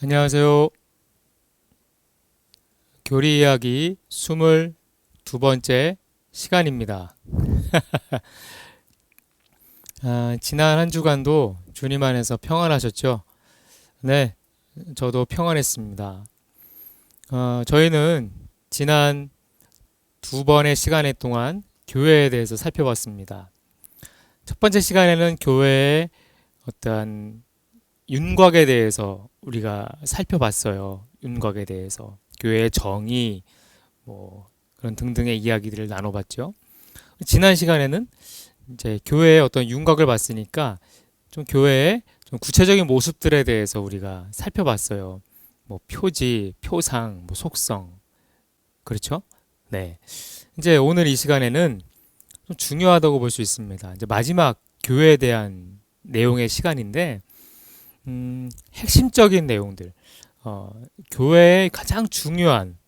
안녕하세요. 교리 이야기 22번째 시간입니다. 지난 한 주간도 주님 안에서 평안하셨죠? 네, 저도 평안했습니다. 저희는 지난 두 번의 시간 동안 교회에 대해서 살펴봤습니다. 첫 번째 시간에는 교회의 어떠한 윤곽에 대해서 우리가 살펴봤어요. 윤곽에 대해서. 교회의 정의, 뭐, 그런 등등의 이야기들을 나눠봤죠. 지난 시간에는 이제 교회의 어떤 윤곽을 봤으니까 좀 교회의 좀 구체적인 모습들에 대해서 우리가 살펴봤어요. 뭐, 표지, 표상, 뭐, 속성. 그렇죠? 네. 이제 오늘 이 시간에는 좀 중요하다고 볼 수 있습니다. 이제 마지막 교회에 대한 내용의 시간인데, 핵심적인 내용들, 교회의 가장 중요한,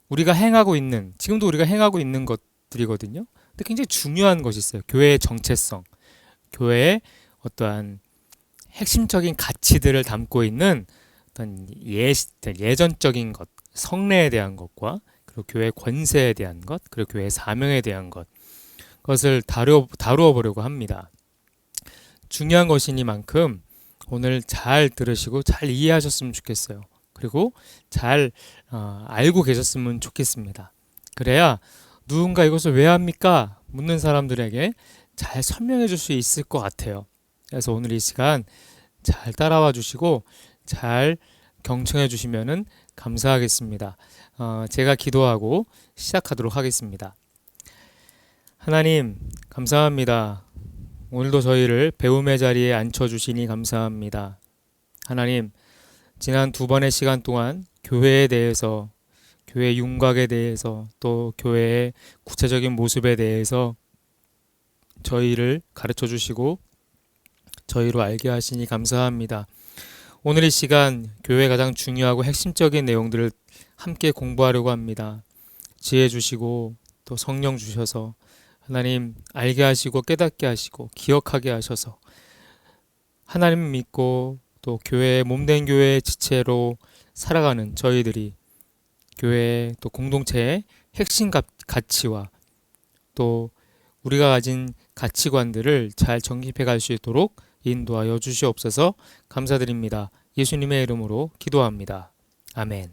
우리가 행하고 있는, 지금도 우리가 행하고 있는 것들이거든요. 근데 굉장히 중요한 것이 있어요. 교회의 정체성, 교회의 어떠한 핵심적인 가치들을 담고 있는 어떤 예전적인 것, 성례에 대한 것과 그리고 교회 권세에 대한 것, 그리고 교회 사명에 대한 것, 그것을 다루어 보려고 합니다. 중요한 것이니만큼 오늘 잘 들으시고 잘 이해하셨으면 좋겠어요. 그리고 잘 알고 계셨으면 좋겠습니다. 그래야 누군가 이것을 왜 합니까? 묻는 사람들에게 잘 설명해 줄 수 있을 것 같아요. 그래서 오늘 이 시간 잘 따라와 주시고 잘 경청해 주시면 감사하겠습니다. 제가 기도하고 시작하도록 하겠습니다. 하나님, 감사합니다. 오늘도 저희를 배움의 자리에 앉혀주시니 감사합니다. 하나님, 지난 두 번의 시간 동안 교회에 대해서, 교회 윤곽에 대해서, 또 교회의 구체적인 모습에 대해서 저희를 가르쳐 주시고 저희로 알게 하시니 감사합니다. 오늘 이 시간 교회 가장 중요하고 핵심적인 내용들을 함께 공부하려고 합니다. 지혜 주시고 또 성령 주셔서 하나님 알게 하시고 깨닫게 하시고 기억하게 하셔서 하나님 믿고 또 교회의 몸된 교회의 지체로 살아가는 저희들이 교회 또 공동체의 핵심 가치와 또 우리가 가진 가치관들을 잘 정립해 갈 수 있도록 인도하여 주시옵소서. 감사드립니다. 예수님의 이름으로 기도합니다. 아멘.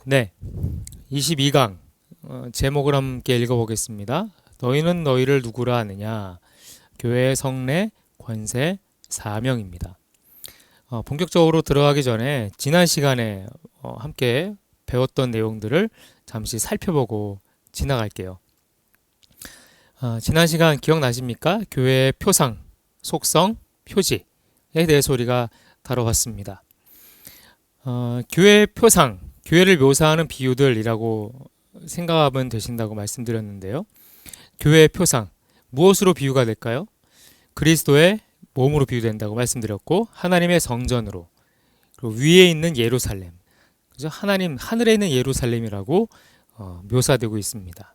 네, 22강 제목을 함께 읽어보겠습니다. 너희는 너희를 누구라 하느냐? 교회의 성례, 권세, 사명입니다. 본격적으로 들어가기 전에 지난 시간에 함께 배웠던 내용들을 잠시 살펴보고 지나갈게요. 지난 시간 기억나십니까? 교회의 표상, 속성, 표지에 대해서 우리가 다뤄봤습니다. 교회의 표상, 교회를 묘사하는 비유들이라고 생각하면 되신다고 말씀드렸는데요. 교회의 표상, 무엇으로 비유가 될까요? 그리스도의 몸으로 비유된다고 말씀드렸고, 하나님의 성전으로, 그리고 위에 있는 예루살렘, 그죠? 하나님 하늘에 있는 예루살렘이라고 묘사되고 있습니다.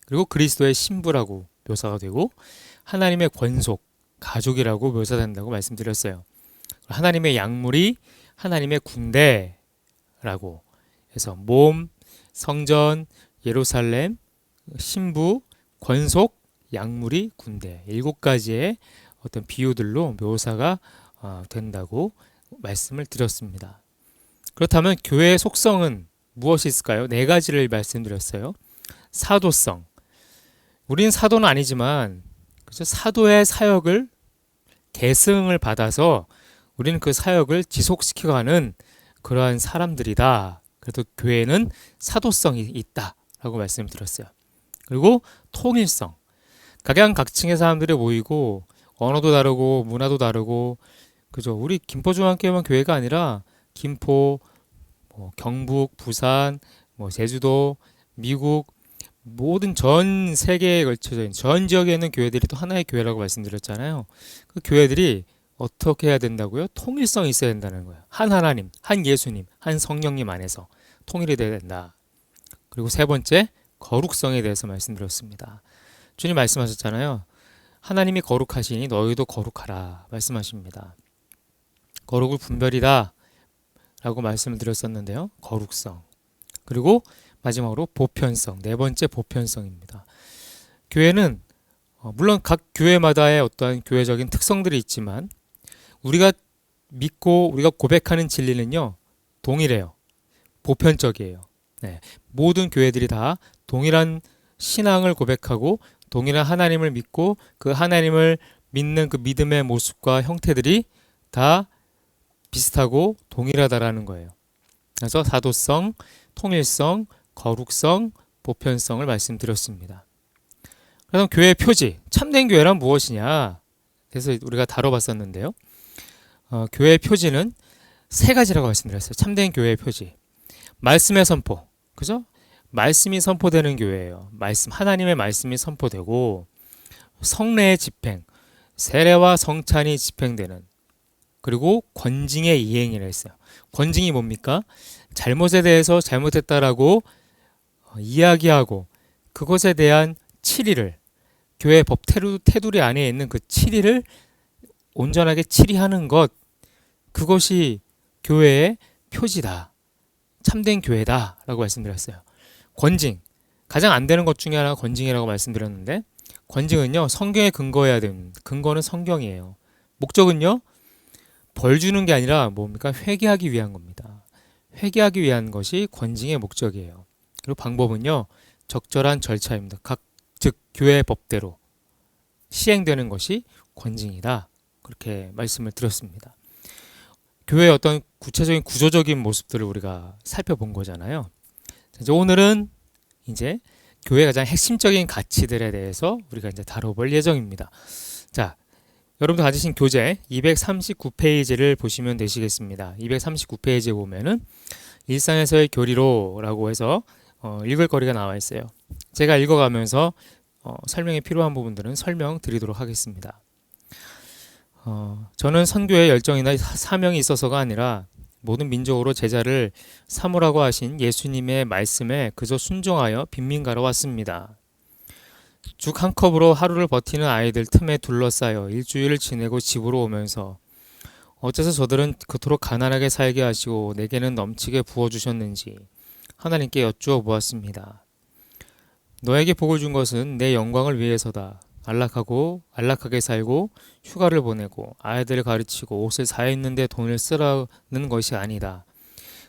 그리고 그리스도의 신부라고 묘사가 되고, 하나님의 권속, 가족이라고 묘사된다고 말씀드렸어요. 하나님의 약물이 하나님의 군대라고 해서 몸, 성전, 예루살렘, 신부, 권속, 약물이, 군대 7가지의 어떤 비유들로 묘사가 된다고 말씀을 드렸습니다. 그렇다면 교회의 속성은 무엇이 있을까요? 4가지를 말씀드렸어요. 사도성. 우린 사도는 아니지만 그죠? 사도의 사역을 계승을 받아서 우리는 그 사역을 지속시켜가는 그러한 사람들이다. 그래도 교회는 사도성이 있다라고 말씀드렸어요. 그리고 통일성. 각양각층의 사람들이 모이고 언어도 다르고 문화도 다르고 그죠? 우리 김포중앙교회만 교회가 아니라 김포, 경북, 부산, 제주도, 미국 모든 전 세계에 걸쳐져 있는 전 지역에 있는 교회들이 또 하나의 교회라고 말씀드렸잖아요. 그 교회들이 어떻게 해야 된다고요? 통일성이 있어야 된다는 거예요. 한 하나님, 한 예수님, 한 성령님 안에서 통일이 돼야 된다. 그리고 세 번째, 거룩성에 대해서 말씀드렸습니다. 주님 말씀하셨잖아요. 하나님이 거룩하시니 너희도 거룩하라 말씀하십니다. 거룩을 분별이다 라고 말씀을 드렸었는데요. 거룩성. 그리고 마지막으로 보편성. 네 번째 보편성입니다. 교회는 물론 각 교회마다의 어떠한 교회적인 특성들이 있지만 우리가 믿고 우리가 고백하는 진리는요. 동일해요. 보편적이에요. 네. 모든 교회들이 다 동일한 신앙을 고백하고 동일한 하나님을 믿고 그 하나님을 믿는 그 믿음의 모습과 형태들이 다 비슷하고 동일하다라는 거예요. 그래서 사도성, 통일성, 거룩성, 보편성을 말씀드렸습니다. 그럼 교회의 표지, 참된 교회란 무엇이냐? 그래서 우리가 다뤄봤었는데요. 교회의 표지는 세 가지라고 말씀드렸어요. 참된 교회의 표지. 말씀의 선포, 그죠? 말씀이 선포되는 교회예요. 하나님의 말씀이 선포되고 성례의 집행, 세례와 성찬이 집행되는, 그리고 권징의 이행이라 했어요. 권징이 뭡니까? 잘못에 대해서 잘못했다라고 이야기하고 그것에 대한 치리를, 교회 법 테두리 안에 있는 그 치리를 온전하게 치리하는 것, 그것이 교회의 표지다. 참된 교회다 라고 말씀드렸어요. 권징, 가장 안 되는 것 중에 하나가 권징이라고 말씀드렸는데, 권징은요 성경에 근거해야 되는, 근거는 성경이에요. 목적은요 벌 주는 게 아니라 뭡니까? 회개하기 위한 겁니다. 회개하기 위한 것이 권징의 목적이에요. 그리고 방법은요 적절한 절차입니다. 즉 교회의 법대로 시행되는 것이 권징이다, 그렇게 말씀을 드렸습니다. 교회의 어떤 구체적인 구조적인 모습들을 우리가 살펴본 거잖아요. 이제 오늘은 이제 교회의 가장 핵심적인 가치들에 대해서 우리가 이제 다뤄볼 예정입니다. 자, 여러분들 가지신 교재 239페이지를 보시면 되시겠습니다. 239페이지에 보면은 일상에서의 교리로라고 해서 읽을 거리가 나와 있어요. 제가 읽어가면서 설명이 필요한 부분들은 설명드리도록 하겠습니다. 저는 선교의 열정이나 사명이 있어서가 아니라 모든 민족으로 제자를 삼으라고 하신 예수님의 말씀에 그저 순종하여 빈민가로 왔습니다. 죽 한 컵으로 하루를 버티는 아이들 틈에 둘러싸여 일주일을 지내고 집으로 오면서 어째서 저들은 그토록 가난하게 살게 하시고 내게는 넘치게 부어주셨는지 하나님께 여쭈어 보았습니다. 너에게 복을 준 것은 내 영광을 위해서다. 안락하게 살고 휴가를 보내고 아이들을 가르치고 옷을 사입는데 돈을 쓰라는 것이 아니다.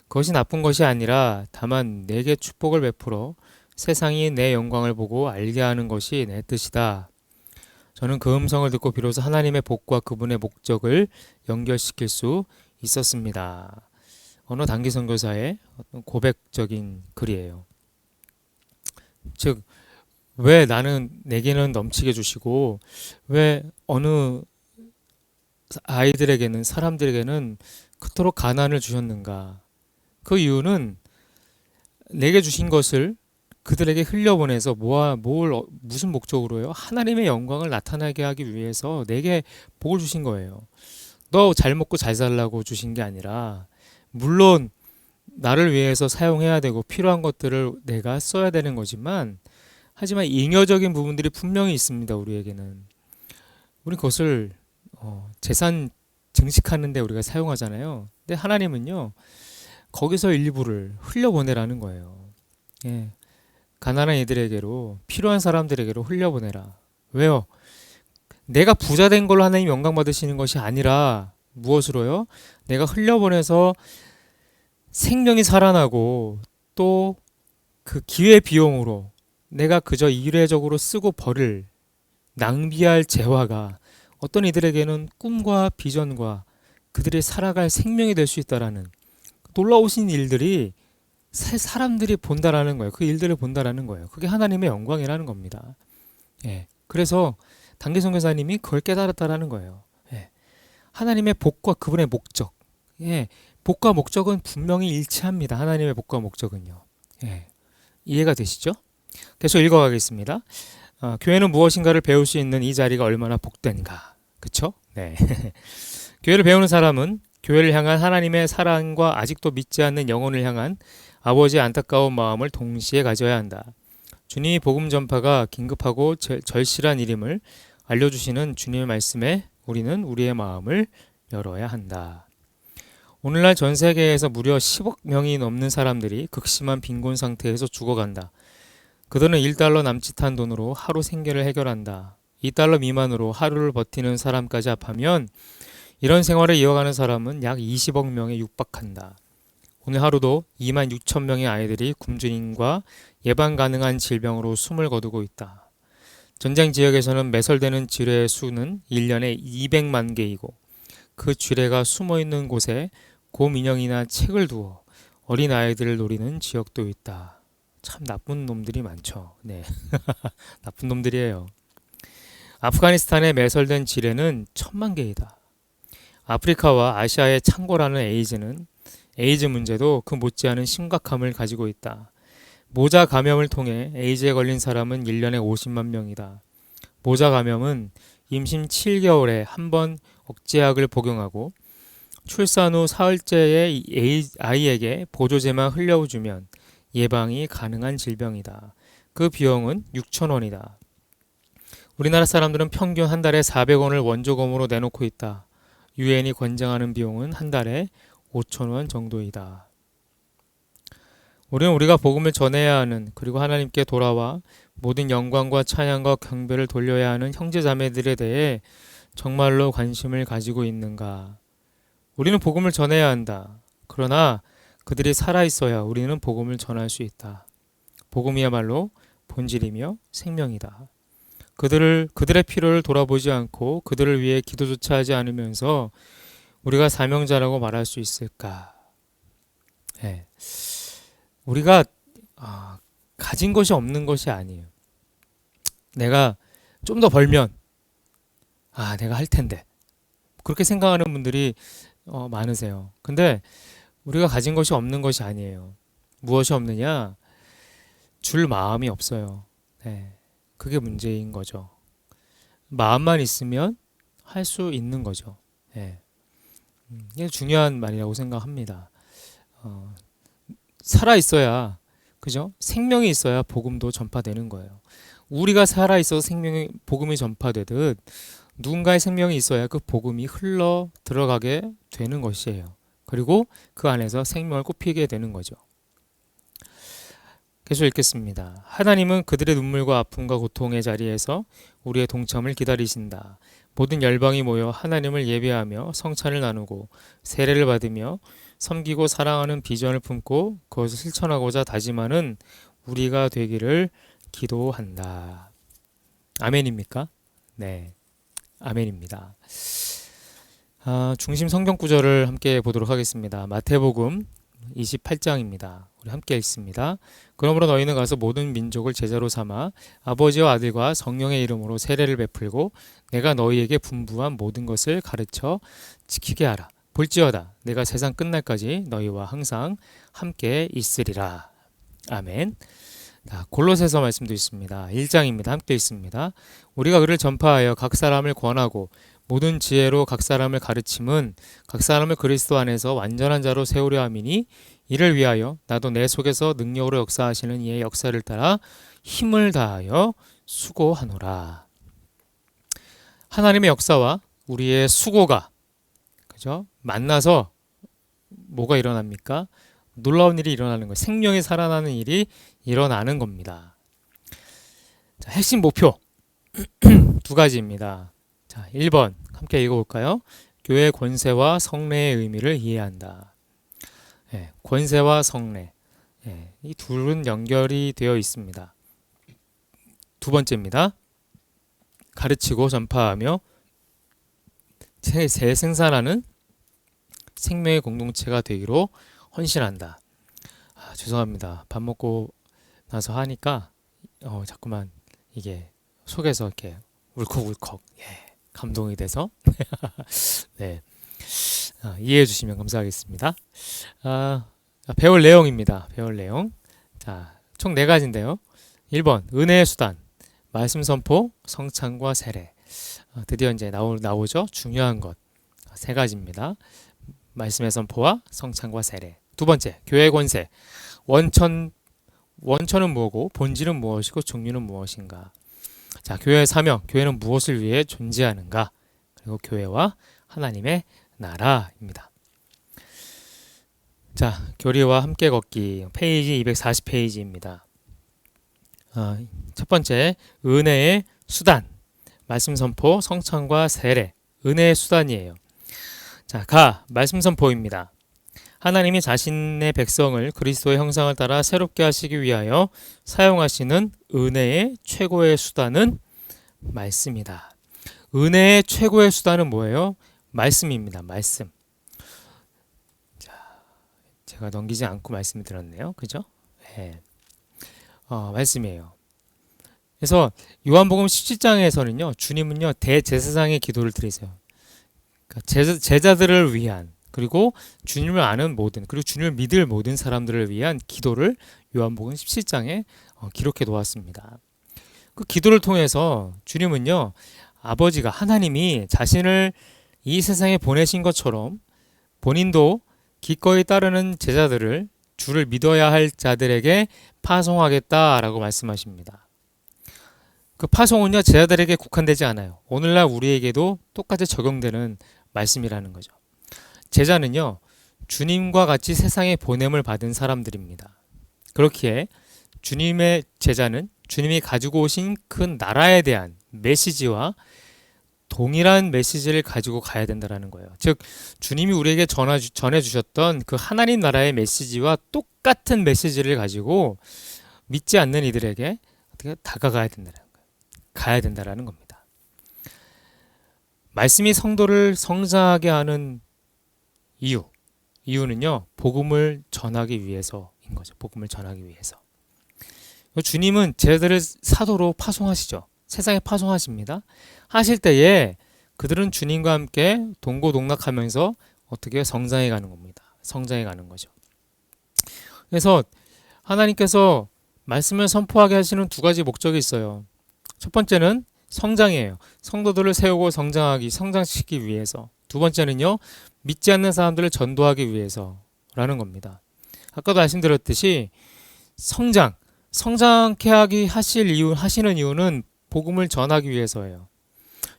그것이 나쁜 것이 아니라 다만 내게 축복을 베풀어 세상이 내 영광을 보고 알게 하는 것이 내 뜻이다. 저는 그 음성을 듣고 비로소 하나님의 복과 그분의 목적을 연결시킬 수 있었습니다. 어느 단기 선교사의 고백적인 글이에요. 즉, 왜 내게는 넘치게 주시고 왜 어느 아이들에게는, 사람들에게는 그토록 가난을 주셨는가? 그 이유는 내게 주신 것을 그들에게 흘려보내서 무슨 목적으로요? 하나님의 영광을 나타나게 하기 위해서 내게 복을 주신 거예요. 너 잘 먹고 잘 살라고 주신 게 아니라, 물론 나를 위해서 사용해야 되고 필요한 것들을 내가 써야 되는 거지만, 하지만 잉여적인 부분들이 분명히 있습니다. 우리에게는. 우리 그것을 재산 증식하는 데 우리가 사용하잖아요. 근데 하나님은요 거기서 일부를 흘려보내라는 거예요. 예. 가난한 이들에게로, 필요한 사람들에게로 흘려보내라. 왜요? 내가 부자 된 걸로 하나님 영광 받으시는 것이 아니라 무엇으로요? 내가 흘려보내서 생명이 살아나고 또 그 기회 비용으로 내가 그저 일회적으로 쓰고 버릴, 낭비할 재화가 어떤 이들에게는 꿈과 비전과 그들이 살아갈 생명이 될 수 있다라는 놀라우신 일들이 사람들이 본다라는 거예요. 그 일들을 본다라는 거예요. 그게 하나님의 영광이라는 겁니다. 예. 그래서 단기 선교사님이 그걸 깨달았다라는 거예요. 예. 하나님의 복과 그분의 목적. 예. 복과 목적은 분명히 일치합니다. 하나님의 복과 목적은요. 예. 이해가 되시죠? 계속 읽어가겠습니다. 교회는 무엇인가를 배울 수 있는 이 자리가 얼마나 복된가. 그쵸? 네. 교회를 배우는 사람은 교회를 향한 하나님의 사랑과 아직도 믿지 않는 영혼을 향한 아버지의 안타까운 마음을 동시에 가져야 한다. 주님이 복음 전파가 긴급하고 절실한 일임을 알려주시는 주님의 말씀에 우리는 우리의 마음을 열어야 한다. 오늘날 전 세계에서 무려 10억 명이 넘는 사람들이 극심한 빈곤 상태에서 죽어간다. 그들은 1달러 남짓한 돈으로 하루 생계를 해결한다. 2달러 미만으로 하루를 버티는 사람까지 합하면 이런 생활을 이어가는 사람은 약 20억 명에 육박한다. 오늘 하루도 2만 6천 명의 아이들이 굶주림과 예방 가능한 질병으로 숨을 거두고 있다. 전쟁 지역에서는 매설되는 지뢰의 수는 1년에 200만 개이고 그 지뢰가 숨어 있는 곳에 곰 인형이나 책을 두어 어린 아이들을 노리는 지역도 있다. 참 나쁜 놈들이 많죠. 네. 나쁜 놈들이에요. 아프가니스탄에 매설된 지뢰는 1,000만 개이다. 아프리카와 아시아의 창궐하는 에이즈 문제도 그 못지않은 심각함을 가지고 있다. 모자 감염을 통해 에이즈에 걸린 사람은 1년에 50만 명이다. 모자 감염은 임신 7개월에 한 번 억제약을 복용하고 출산 후 사흘째의 아이에게 보조제만 흘려주면 예방이 가능한 질병이다. 그 비용은 6,000원이다. 우리나라 사람들은 평균 한 달에 400원을 원조금으로 내놓고 있다. 유엔이 권장하는 비용은 한 달에 5,000원 정도이다. 우리가 복음을 전해야 하는, 그리고 하나님께 돌아와 모든 영광과 찬양과 경배를 돌려야 하는 형제자매들에 대해 정말로 관심을 가지고 있는가? 우리는 복음을 전해야 한다. 그러나 그들이 살아있어야 우리는 복음을 전할 수 있다. 복음이야말로 본질이며 생명이다. 그들의 필요를 돌아보지 않고 그들을 위해 기도조차 하지 않으면서 우리가 사명자라고 말할 수 있을까? 네. 우리가 가진 것이 없는 것이 아니에요. 내가 좀 더 벌면 내가 할 텐데 그렇게 생각하는 분들이 많으세요. 근데 우리가 가진 것이 없는 것이 아니에요. 무엇이 없느냐? 줄 마음이 없어요. 네. 그게 문제인 거죠. 마음만 있으면 할 수 있는 거죠. 네. 이게 중요한 말이라고 생각합니다. 살아 있어야, 그죠? 생명이 있어야 복음도 전파되는 거예요. 우리가 살아 있어서 복음이 전파되듯 누군가의 생명이 있어야 그 복음이 흘러 들어가게 되는 것이에요. 그리고 그 안에서 생명을 꽃피게 되는 거죠. 계속 읽겠습니다. 하나님은 그들의 눈물과 아픔과 고통의 자리에서 우리의 동참을 기다리신다. 모든 열방이 모여 하나님을 예배하며 성찬을 나누고 세례를 받으며 섬기고 사랑하는 비전을 품고 그것을 실천하고자 다짐하는 우리가 되기를 기도한다. 아멘입니까? 네, 아멘입니다. 중심 성경 구절을 함께 보도록 하겠습니다. 마태복음 28장입니다. 우리 함께 읽습니다. 그러므로 너희는 가서 모든 민족을 제자로 삼아 아버지와 아들과 성령의 이름으로 세례를 베풀고 내가 너희에게 분부한 모든 것을 가르쳐 지키게 하라. 볼지어다 내가 세상 끝날까지 너희와 항상 함께 있으리라. 아멘. 골로새서 말씀도 있습니다. 1장입니다. 함께 있습니다. 우리가 그를 전파하여 각 사람을 권하고 모든 지혜로 각 사람을 가르침은 각 사람을 그리스도 안에서 완전한 자로 세우려 함이니 이를 위하여 나도 내 속에서 능력으로 역사하시는 이의 역사를 따라 힘을 다하여 수고하노라. 하나님의 역사와 우리의 수고가, 그죠? 만나서 뭐가 일어납니까? 놀라운 일이 일어나는 거예요. 생명이 살아나는 일이 일어나는 겁니다. 자, 핵심 목표 두 가지입니다. 자, 1번 함께 읽어볼까요? 교회 권세와 성례의 의미를 이해한다. 권세와 성례, 이 둘은 연결이 되어 있습니다. 두 번째입니다. 가르치고 전파하며 재생산하는 생명의 공동체가 되기로 헌신한다. 죄송합니다. 밥 먹고 나서 하니까 자꾸만 이게 속에서 이렇게 울컥울컥 감동이 돼서 네. 이해해 주시면 감사하겠습니다. 배울 내용입니다. 배울 내용. 자, 총 4가지인데요. 1번 은혜의 수단, 말씀 선포, 성찬과 세례. 드디어 이제 나오죠. 중요한 것 3가지입니다. 말씀의 선포와 성찬과 세례. 두 번째, 교회 권세. 원천은 무엇고 본질은 무엇이고 종류는 무엇인가. 자, 교회의 사명, 교회는 무엇을 위해 존재하는가. 그리고 교회와 하나님의 나라입니다. 자, 교리와 함께 걷기 페이지 240페이지입니다. 첫 번째, 은혜의 수단. 말씀 선포, 성찬과 세례. 은혜의 수단이에요. 자, 말씀 선포입니다. 하나님이 자신의 백성을 그리스도의 형상을 따라 새롭게 하시기 위하여 사용하시는 은혜의 최고의 수단은 말씀이다. 은혜의 최고의 수단은 뭐예요? 말씀입니다. 말씀. 자, 제가 넘기지 않고 말씀을 드렸네요. 그죠? 네. 말씀이에요. 그래서 요한복음 17장에서는요, 주님은요, 대제사장의 기도를 드리세요. 그러니까 제자들을 위한, 그리고 주님을 아는 모든, 그리고 주님을 믿을 모든 사람들을 위한 기도를 요한복음 17장에 기록해 놓았습니다. 그 기도를 통해서 주님은요, 아버지가, 하나님이 자신을 이 세상에 보내신 것처럼 본인도 기꺼이 따르는 제자들을, 주를 믿어야 할 자들에게 파송하겠다라고 말씀하십니다. 그 파송은요, 제자들에게 국한되지 않아요. 오늘날 우리에게도 똑같이 적용되는 말씀이라는 거죠. 제자는요, 주님과 같이 세상에 보냄을 받은 사람들입니다. 그렇기에 주님의 제자는 주님이 가지고 오신 큰 나라에 대한 메시지와 동일한 메시지를 가지고 가야 된다는 거예요. 즉, 주님이 우리에게 전해주셨던 그 하나님 나라의 메시지와 똑같은 메시지를 가지고 믿지 않는 이들에게 어떻게 다가가야 된다는 거예요. 가야 된다는 겁니다. 말씀이 성도를 성장하게 하는 이유는요, 복음을 전하기 위해서인 거죠. 복음을 전하기 위해서. 주님은 제자들을 사도로 파송하시죠. 세상에 파송하십니다. 하실 때에 그들은 주님과 함께 동고동락하면서 어떻게 성장해 가는 겁니다. 성장해 가는 거죠. 그래서 하나님께서 말씀을 선포하게 하시는 두 가지 목적이 있어요. 첫 번째는 성장이에요. 성도들을 세우고 성장시키기 위해서. 두 번째는요, 믿지 않는 사람들을 전도하기 위해서라는 겁니다. 아까도 말씀드렸듯이 성장케 하시는 이유는 복음을 전하기 위해서예요.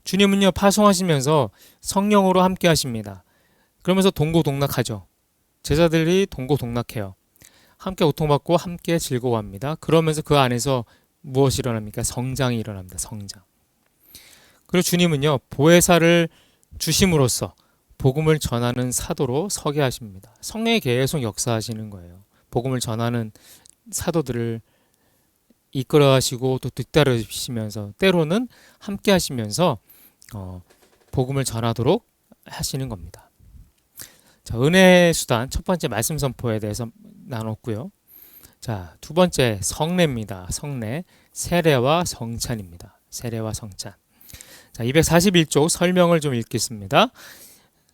주님은요, 파송하시면서 성령으로 함께 하십니다. 그러면서 동고동락하죠. 제자들이 동고동락해요. 함께 고통받고 함께 즐거워합니다. 그러면서 그 안에서 무엇이 일어납니까? 성장이 일어납니다. 성장. 그리고 주님은요, 보혜사를 주심으로써 복음을 전하는 사도로 서게 하십니다. 성령이 계속 역사하시는 거예요. 복음을 전하는 사도들을 이끌어 하시고 또 뒤따르시면서 때로는 함께 하시면서 복음을 전하도록 하시는 겁니다. 자, 은혜의 수단 첫 번째 말씀 선포에 대해서 나눴고요. 자, 두 번째 성례입니다. 성례, 세례와 성찬입니다. 세례와 성찬. 자, 241쪽 설명을 좀 읽겠습니다.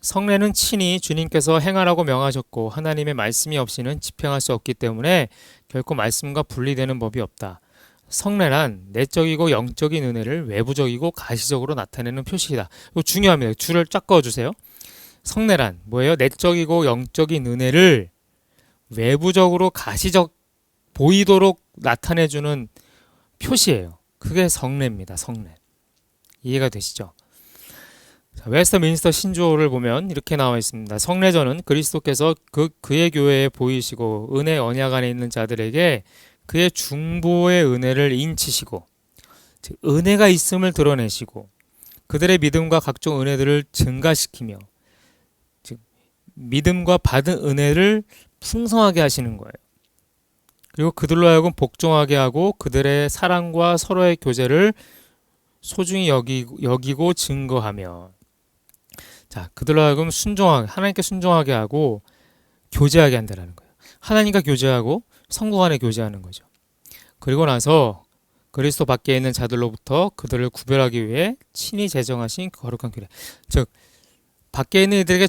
성례는 친히 주님께서 행하라고 명하셨고 하나님의 말씀이 없이는 집행할 수 없기 때문에 결코 말씀과 분리되는 법이 없다. 성례란 내적이고 영적인 은혜를 외부적이고 가시적으로 나타내는 표시이다. 이거 중요합니다. 줄을 쫙 그어주세요. 성례란 뭐예요? 내적이고 영적인 은혜를 외부적으로 가시적 보이도록 나타내주는 표시예요. 그게 성례입니다. 성례. 이해가 되시죠? 자, 웨스트민스터 신조어를 보면 이렇게 나와 있습니다. 성례전은 그리스도께서 그의 교회에 보이시고 은혜 언약 안에 있는 자들에게 그의 중보의 은혜를 인치시고 즉 은혜가 있음을 드러내시고 그들의 믿음과 각종 은혜들을 증가시키며 즉 믿음과 받은 은혜를 풍성하게 하시는 거예요. 그리고 그들로 하여금 복종하게 하고 그들의 사랑과 서로의 교제를 소중히 여기고 증거하며 자, 그들로 하여금 하나님께 순종하게 하고 교제하게 한다는 거예요. 하나님과 교제하고 성도 간에 교제하는 거죠. 그리고 나서 그리스도 밖에 있는 자들로부터 그들을 구별하기 위해 친히 제정하신 거룩한 규례. 즉 밖에 있는 이들에게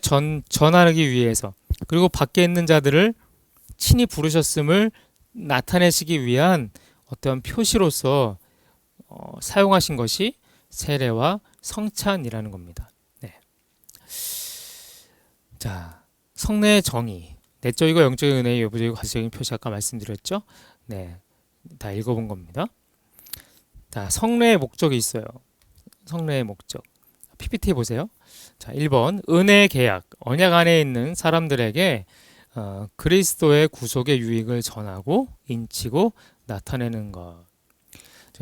전하기 위해서 그리고 밖에 있는 자들을 친히 부르셨음을 나타내시기 위한 어떤 표시로서 사용하신 것이 세례와 성찬이라는 겁니다. 네. 자, 성례의 정의, 내적이고 영적인 은혜의 외부적이고 가시적인 표시 아까 말씀드렸죠. 네, 다 읽어본 겁니다. 자, 성례의 목적이 있어요. 성례의 목적. PPT 보세요. 자, 1번 은혜의 계약, 언약 안에 있는 사람들에게 그리스도의 구속의 유익을 전하고 인치고 나타내는 것.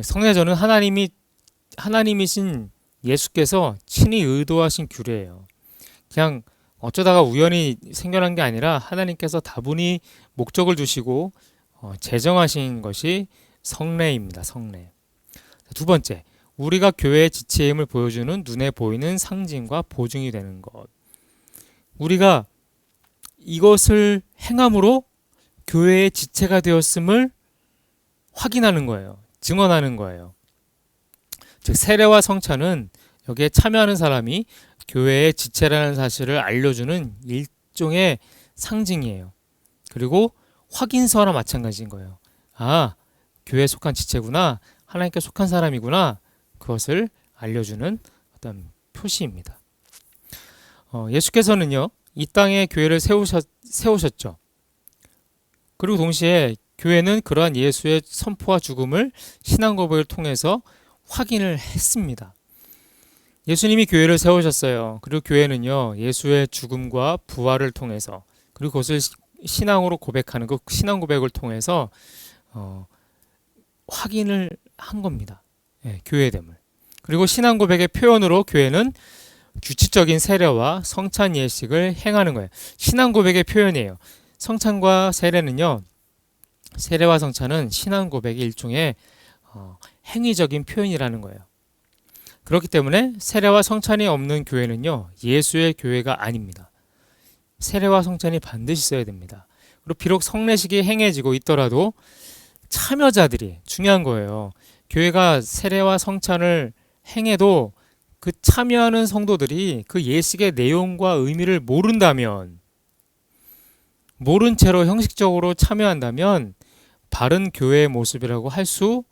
성례전은 하나님이신 예수께서 친히 의도하신 규례예요. 그냥 어쩌다가 우연히 생겨난 게 아니라 하나님께서 다분히 목적을 두시고 제정하신 것이 성례입니다. 성례. 두 번째, 우리가 교회의 지체의 힘을 보여주는 눈에 보이는 상징과 보증이 되는 것. 우리가 이것을 행함으로 교회의 지체가 되었음을 확인하는 거예요. 증언하는 거예요. 즉 세례와 성찬은 여기에 참여하는 사람이 교회의 지체라는 사실을 알려주는 일종의 상징이에요. 그리고 확인서나 마찬가지인 거예요. 아, 교회에 속한 지체구나. 하나님께 속한 사람이구나. 그것을 알려주는 어떤 표시입니다. 예수께서는요, 이 땅에 교회를 세우셨죠. 그리고 동시에 교회는 그러한 예수의 선포와 죽음을 신앙 고백을 통해서 확인을 했습니다. 예수님이 교회를 세우셨어요. 그리고 교회는요, 예수의 죽음과 부활을 통해서, 그리고 그것을 신앙으로 고백하는 그 신앙 고백을 통해서 확인을 한 겁니다. 예, 교회됨을. 그리고 신앙 고백의 표현으로 교회는 규칙적인 세례와 성찬 예식을 행하는 거예요. 신앙 고백의 표현이에요. 성찬과 세례는요, 세례와 성찬은 신앙 고백의 일종의 행위적인 표현이라는 거예요. 그렇기 때문에 세례와 성찬이 없는 교회는요, 예수의 교회가 아닙니다. 세례와 성찬이 반드시 있어야 됩니다. 그리고 비록 성례식이 행해지고 있더라도 참여자들이 중요한 거예요. 교회가 세례와 성찬을 행해도 그 참여하는 성도들이 그 예식의 내용과 의미를 모른다면, 모른 채로 형식적으로 참여한다면 바른 교회의 모습이라고 할 수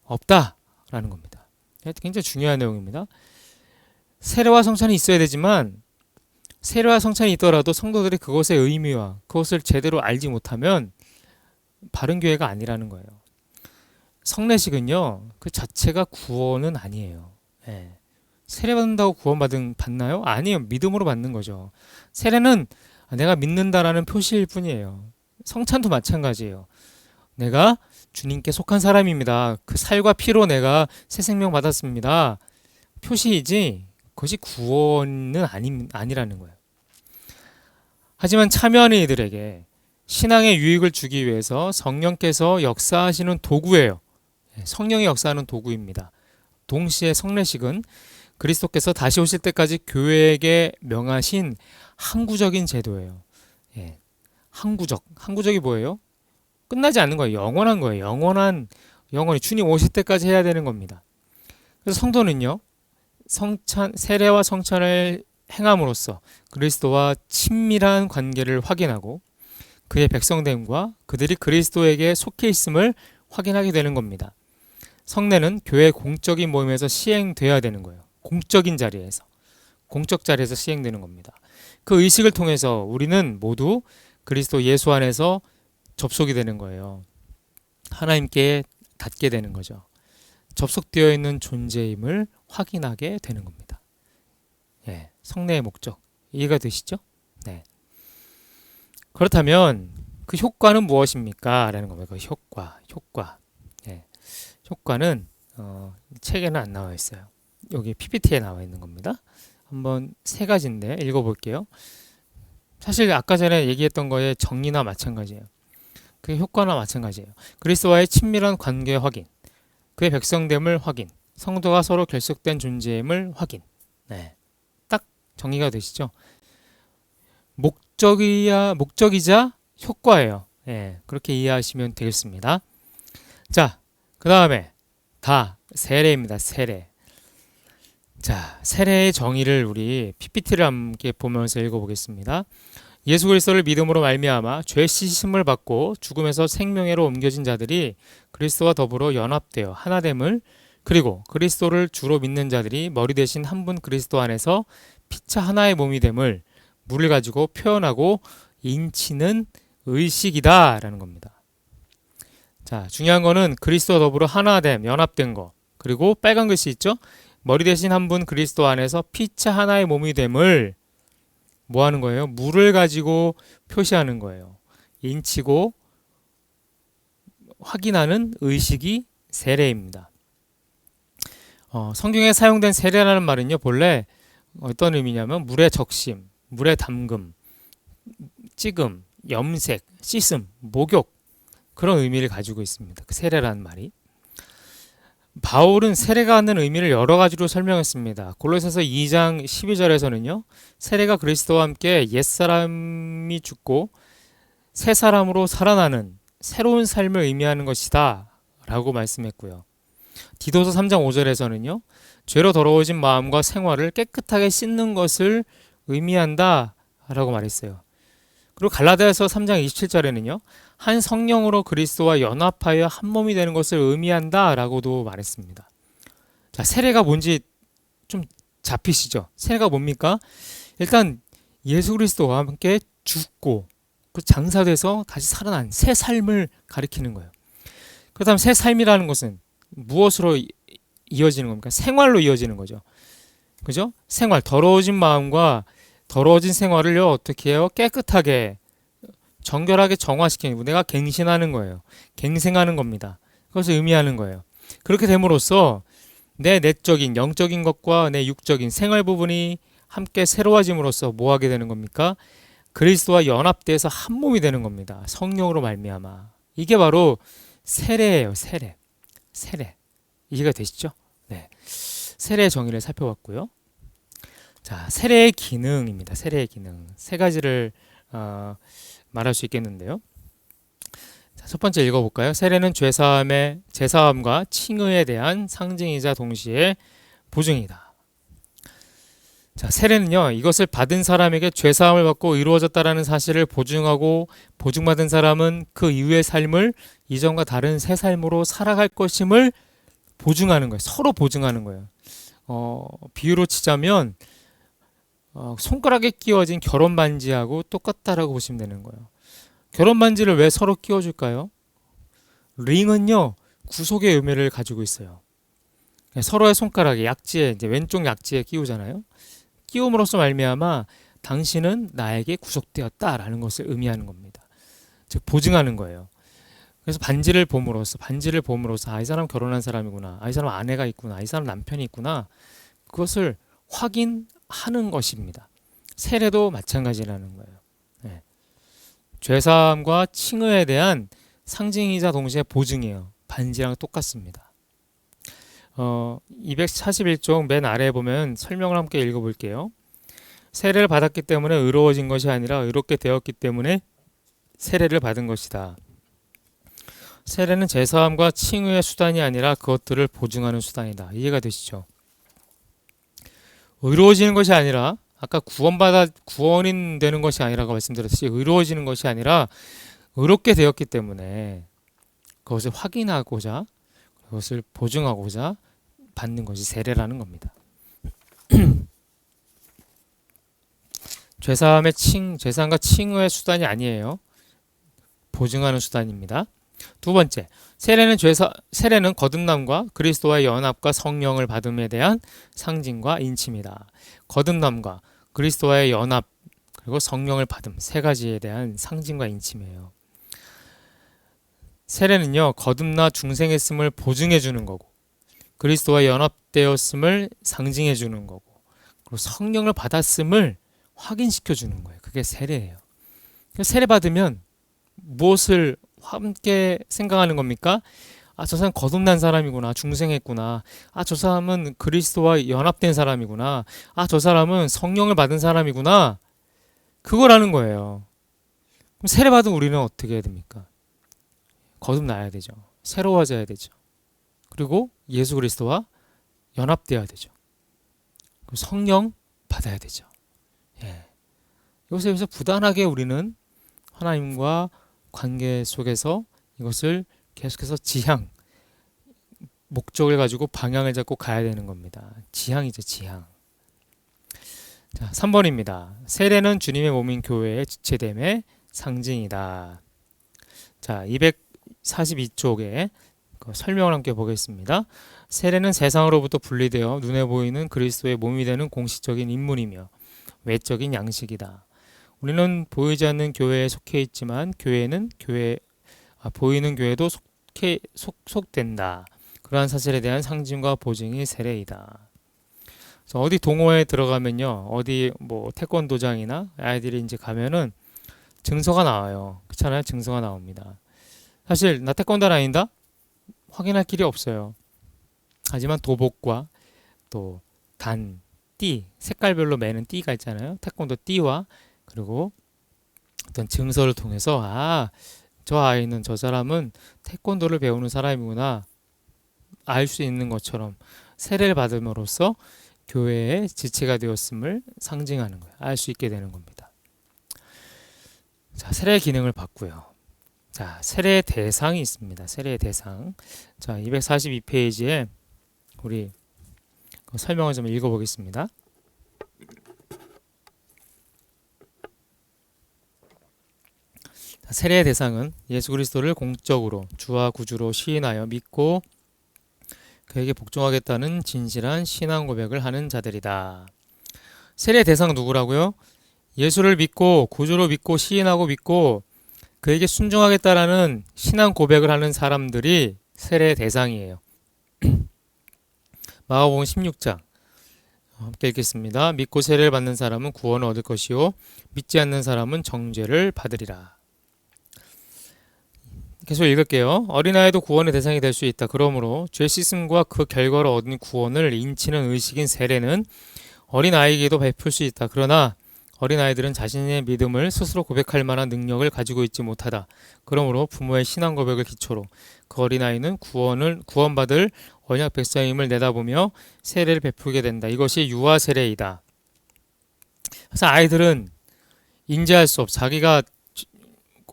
없다라는 겁니다. 굉장히 중요한 내용입니다. 세례와 성찬이 있어야 되지만 세례와 성찬이 있더라도 성도들이 그것의 의미와 그것을 제대로 알지 못하면 바른 교회가 아니라는 거예요. 성례식은요, 그 자체가 구원은 아니에요. 예. 세례받는다고 받나요? 아니에요. 믿음으로 받는 거죠. 세례는 내가 믿는다라는 표시일 뿐이에요. 성찬도 마찬가지예요. 내가 주님께 속한 사람입니다. 그 살과 피로 내가 새 생명 받았습니다. 표시이지 그것이 구원은 아니라는 거예요. 하지만 참여하는 이들에게 신앙의 유익을 주기 위해서 성령께서 역사하시는 도구예요. 성령이 역사하는 도구입니다. 동시에 성례식은 그리스도께서 다시 오실 때까지 교회에게 명하신 항구적인 제도예요. 예. 항구적이 뭐예요? 끝나지 않는 거예요. 영원한 거예요. 영원히 주님 오실 때까지 해야 되는 겁니다. 그래서 성도는요, 세례와 성찬을 행함으로써 그리스도와 친밀한 관계를 확인하고 그의 백성됨과 그들이 그리스도에게 속해 있음을 확인하게 되는 겁니다. 성례는 교회 공적인 모임에서 시행돼야 되는 거예요. 공적 자리에서 시행되는 겁니다. 그 의식을 통해서 우리는 모두 그리스도 예수 안에서 접속이 되는 거예요. 하나님께 닿게 되는 거죠. 접속되어 있는 존재임을 확인하게 되는 겁니다. 예, 성례의 목적 이해가 되시죠? 네. 그렇다면 그 효과는 무엇입니까? 라는 겁니다. 그 효과. 예, 효과는 책에는 안 나와 있어요. 여기 PPT에 나와 있는 겁니다. 한번 세 가지인데 읽어볼게요. 사실 아까 전에 얘기했던 거의 정리나 마찬가지예요. 그 효과나 마찬가지예요. 그리스도와의 친밀한 관계 확인, 그의 백성됨을 확인, 성도가 서로 결속된 존재임을 확인. 네, 딱 정리가 되시죠? 목적이자 효과예요. 네, 그렇게 이해하시면 되겠습니다. 자, 그 다음에 세례입니다. 세례. 자, 세례의 정의를 우리 PPT를 함께 보면서 읽어보겠습니다. 예수 그리스도를 믿음으로 말미암아 죄 씻음을 받고 죽음에서 생명에로 옮겨진 자들이 그리스도와 더불어 연합되어 하나됨을, 그리고 그리스도를 주로 믿는 자들이 머리 대신 한 분 그리스도 안에서 피차 하나의 몸이 됨을 물을 가지고 표현하고 인치는 의식이다 라는 겁니다. 자, 중요한 거는 그리스도와 더불어 하나됨, 연합된 거, 그리고 빨간 글씨 있죠? 머리 대신 한 분 그리스도 안에서 피차 하나의 몸이 됨을 뭐 하는 거예요? 물을 가지고 표시하는 거예요. 인치고 확인하는 의식이 세례입니다. 성경에 사용된 세례라는 말은요, 본래 어떤 의미냐면 물의 적심, 물의 담금, 찌금, 염색, 씻음, 목욕 그런 의미를 가지고 있습니다. 그 세례라는 말이. 바울은 세례가 갖는 의미를 여러 가지로 설명했습니다. 골로새서 2장 12절에서는요. 세례가 그리스도와 함께 옛사람이 죽고 새 사람으로 살아나는 새로운 삶을 의미하는 것이다 라고 말씀했고요. 디도서 3장 5절에서는요. 죄로 더러워진 마음과 생활을 깨끗하게 씻는 것을 의미한다 라고 말했어요. 그리고 갈라디아서 3장 27절에는요. 한 성령으로 그리스도와 연합하여 한 몸이 되는 것을 의미한다 라고도 말했습니다. 자, 세례가 뭔지 좀 잡히시죠? 세례가 뭡니까? 일단 예수 그리스도와 함께 죽고 그 장사돼서 다시 살아난 새 삶을 가리키는 거예요. 그다음 새 삶이라는 것은 무엇으로 이어지는 겁니까? 생활로 이어지는 거죠. 그죠? 생활, 더러워진 마음과 더러워진 생활을요, 어떻게 해요? 깨끗하게, 정결하게 정화시키는 거. 내가 갱신하는 거예요. 갱생하는 겁니다. 그것을 의미하는 거예요. 그렇게 됨으로써 내 내적인, 영적인 것과 내 육적인 생활 부분이 함께 새로워짐으로써 뭐 하게 되는 겁니까? 그리스도와 연합돼서 한 몸이 되는 겁니다. 성령으로 말미암아. 이게 바로 세례예요. 세례. 세례. 이해가 되시죠? 네. 세례의 정의를 살펴봤고요. 자, 세례의 기능입니다. 세례의 기능. 세 가지를 말할 수 있겠는데요. 자, 첫 번째 읽어볼까요? 세례는 제사함과 칭의에 대한 상징이자 동시에 보증이다. 자, 세례는요, 이것을 받은 사람에게 죄사함을 받고 이루어졌다라는 사실을 보증하고 보증받은 사람은 그 이후의 삶을 이전과 다른 새 삶으로 살아갈 것임을 보증하는 거예요. 서로 보증하는 거예요. 비유로 치자면 손가락에 끼워진 결혼 반지하고 똑같다라고 보시면 되는 거예요. 결혼 반지를 왜 서로 끼워줄까요? 링은요, 구속의 의미를 가지고 있어요. 서로의 손가락에 약지에 이제 왼쪽 약지에 끼우잖아요. 끼움으로써 말미암아 당신은 나에게 구속되었다라는 것을 의미하는 겁니다. 즉 보증하는 거예요. 그래서 반지를 봄으로써 이 사람 결혼한 사람이구나, 이 사람 아내가 있구나, 이 사람 남편이 있구나, 그것을 확인하는 것입니다. 세례도 마찬가지라는 거예요. 네. 죄사함과 칭의에 대한 상징이자 동시에 보증이에요. 반지랑 똑같습니다. 241쪽 맨 아래에 보면 설명을 함께 읽어볼게요. 세례를 받았기 때문에 의로워진 것이 아니라 의롭게 되었기 때문에 세례를 받은 것이다. 세례는 제사함과 칭의의 수단이 아니라 그것들을 보증하는 수단이다. 이해가 되시죠? 의로워지는 것이 아니라 아까 구원이 되는 것이 아니라고 말씀드렸듯이 의로워지는 것이 아니라 의롭게 되었기 때문에 그것을 확인하고자 그것을 보증하고자 받는 것이 세례라는 겁니다. 제사함과 칭의의 수단이 아니에요. 보증하는 수단입니다. 두 번째, 세례는 거듭남과 그리스도와의 연합과 성령을 받음에 대한 상징과 인침이다. 거듭남과 그리스도와의 연합 그리고 성령을 받음 세 가지에 대한 상징과 인침이에요. 세례는요, 거듭나 중생했음을 보증해 주는 거고 그리스도와 연합되었음을 상징해 주는 거고 그리고 성령을 받았음을 확인시켜 주는 거예요. 그게 세례예요. 세례 받으면 무엇을 함께 생각하는 겁니까? 저 사람 거듭난 사람이구나. 중생했구나. 저 사람은 그리스도와 연합된 사람이구나. 저 사람은 성령을 받은 사람이구나. 그거라는 거예요. 그럼 세례 받은 우리는 어떻게 해야 됩니까? 거듭나야 되죠. 새로워져야 되죠. 그리고 예수 그리스도와 연합되어야 되죠. 성령 받아야 되죠. 예. 여기서 부단하게 우리는 하나님과 관계 속에서 이것을 계속해서 목적을 가지고 방향을 잡고 가야 되는 겁니다. 지향이죠, 지향. 자, 3번입니다. 세례는 주님의 몸인 교회의 지체됨의 상징이다. 자, 242쪽에 설명을 함께 보겠습니다. 세례는 세상으로부터 분리되어 눈에 보이는 그리스도의 몸이 되는 공식적인 인물이며 외적인 양식이다. 우리는 보이지 않는 교회에 속해 있지만 보이는 교회도 속된다. 그러한 사실에 대한 상징과 보증이 세례이다. 그래서 어디 동호회에 들어가면요, 어디 뭐 태권도장이나 아이들이 이제 가면은 증서가 나와요. 그렇잖아요, 증서가 나옵니다. 사실 나 태권도 아닌다? 확인할 길이 없어요. 하지만 도복과 또 띠, 색깔별로 매는 띠가 있잖아요. 태권도 띠와 그리고 어떤 증서를 통해서 저 사람은 태권도를 배우는 사람이구나 알 수 있는 것처럼 세례를 받음으로써 교회의 지체가 되었음을 상징하는 거예요. 알 수 있게 되는 겁니다. 자, 세례 기능을 봤고요. 자, 세례 대상이 있습니다. 세례 대상. 자, 242페이지에 우리 설명을 좀 읽어보겠습니다. 세례의 대상은 예수 그리스도를 공적으로 주와 구주로 시인하여 믿고 그에게 복종하겠다는 진실한 신앙 고백을 하는 자들이다. 세례의 대상은 누구라고요? 예수를 믿고 구주로 믿고 시인하고 믿고 그에게 순종하겠다라는 신앙 고백을 하는 사람들이 세례의 대상이에요. 마가복음 16장 함께 읽겠습니다. 믿고 세례를 받는 사람은 구원을 얻을 것이요 믿지 않는 사람은 정죄를 받으리라. 계속 읽을게요. 어린아이도 구원의 대상이 될 수 있다. 그러므로 죄 씻음과 그 결과로 얻은 구원을 인치는 의식인 세례는 어린아이에게도 베풀 수 있다. 그러나 어린아이들은 자신의 믿음을 스스로 고백할 만한 능력을 가지고 있지 못하다. 그러므로 부모의 신앙 고백을 기초로 그 어린아이는 구원받을 언약 백성임을 내다보며 세례를 베풀게 된다. 이것이 유아 세례이다. 그래서 아이들은 인지할 수 없어. 자기가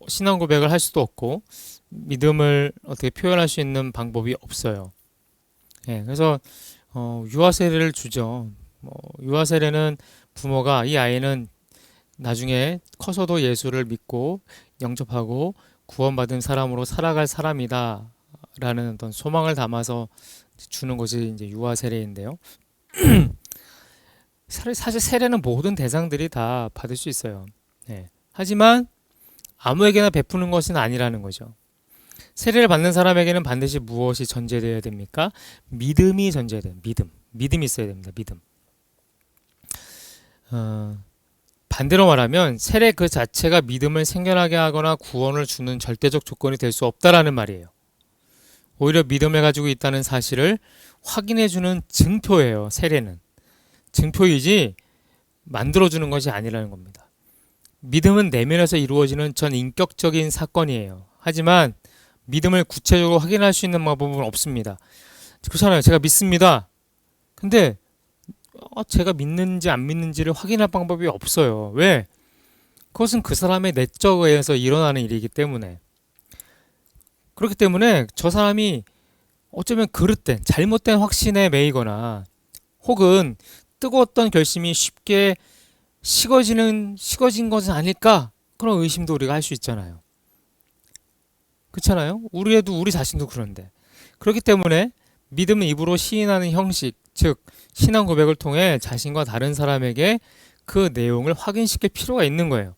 신앙 고백을 할 수도 없고 믿음을 어떻게 표현할 수 있는 방법이 없어요. 그래서 유아 세례를 주죠. 유아 세례는 부모가 이 아이는 나중에 커서도 예수를 믿고 영접하고 구원받은 사람으로 살아갈 사람이다 라는 어떤 소망을 담아서 주는 것이 이제 유아 세례인데요. 사실 세례는 모든 대상들이 다 받을 수 있어요. 하지만 아무에게나 베푸는 것은 아니라는 거죠. 세례를 받는 사람에게는 반드시 무엇이 전제되어야 됩니까? 믿음이 전제돼요. 믿음이 있어야 됩니다. 믿음. 반대로 말하면 세례 그 자체가 믿음을 생겨나게 하거나 구원을 주는 절대적 조건이 될 수 없다라는 말이에요. 오히려 믿음을 가지고 있다는 사실을 확인해주는 증표예요. 세례는. 증표이지 만들어주는 것이 아니라는 겁니다. 믿음은 내면에서 이루어지는 전 인격적인 사건이에요. 하지만 믿음을 구체적으로 확인할 수 있는 방법은 없습니다. 그렇잖아요. 제가 믿습니다. 근데 제가 믿는지 안 믿는지를 확인할 방법이 없어요. 왜? 그것은 그 사람의 내적에서 일어나는 일이기 때문에. 그렇기 때문에 저 사람이 어쩌면 그릇된 잘못된 확신에 매이거나 혹은 뜨거웠던 결심이 쉽게 식어진 것은 아닐까? 그런 의심도 우리가 할 수 있잖아요. 그렇잖아요? 우리 자신도 그런데. 그렇기 때문에 믿음은 입으로 시인하는 형식, 즉 신앙 고백을 통해 자신과 다른 사람에게 그 내용을 확인시킬 필요가 있는 거예요.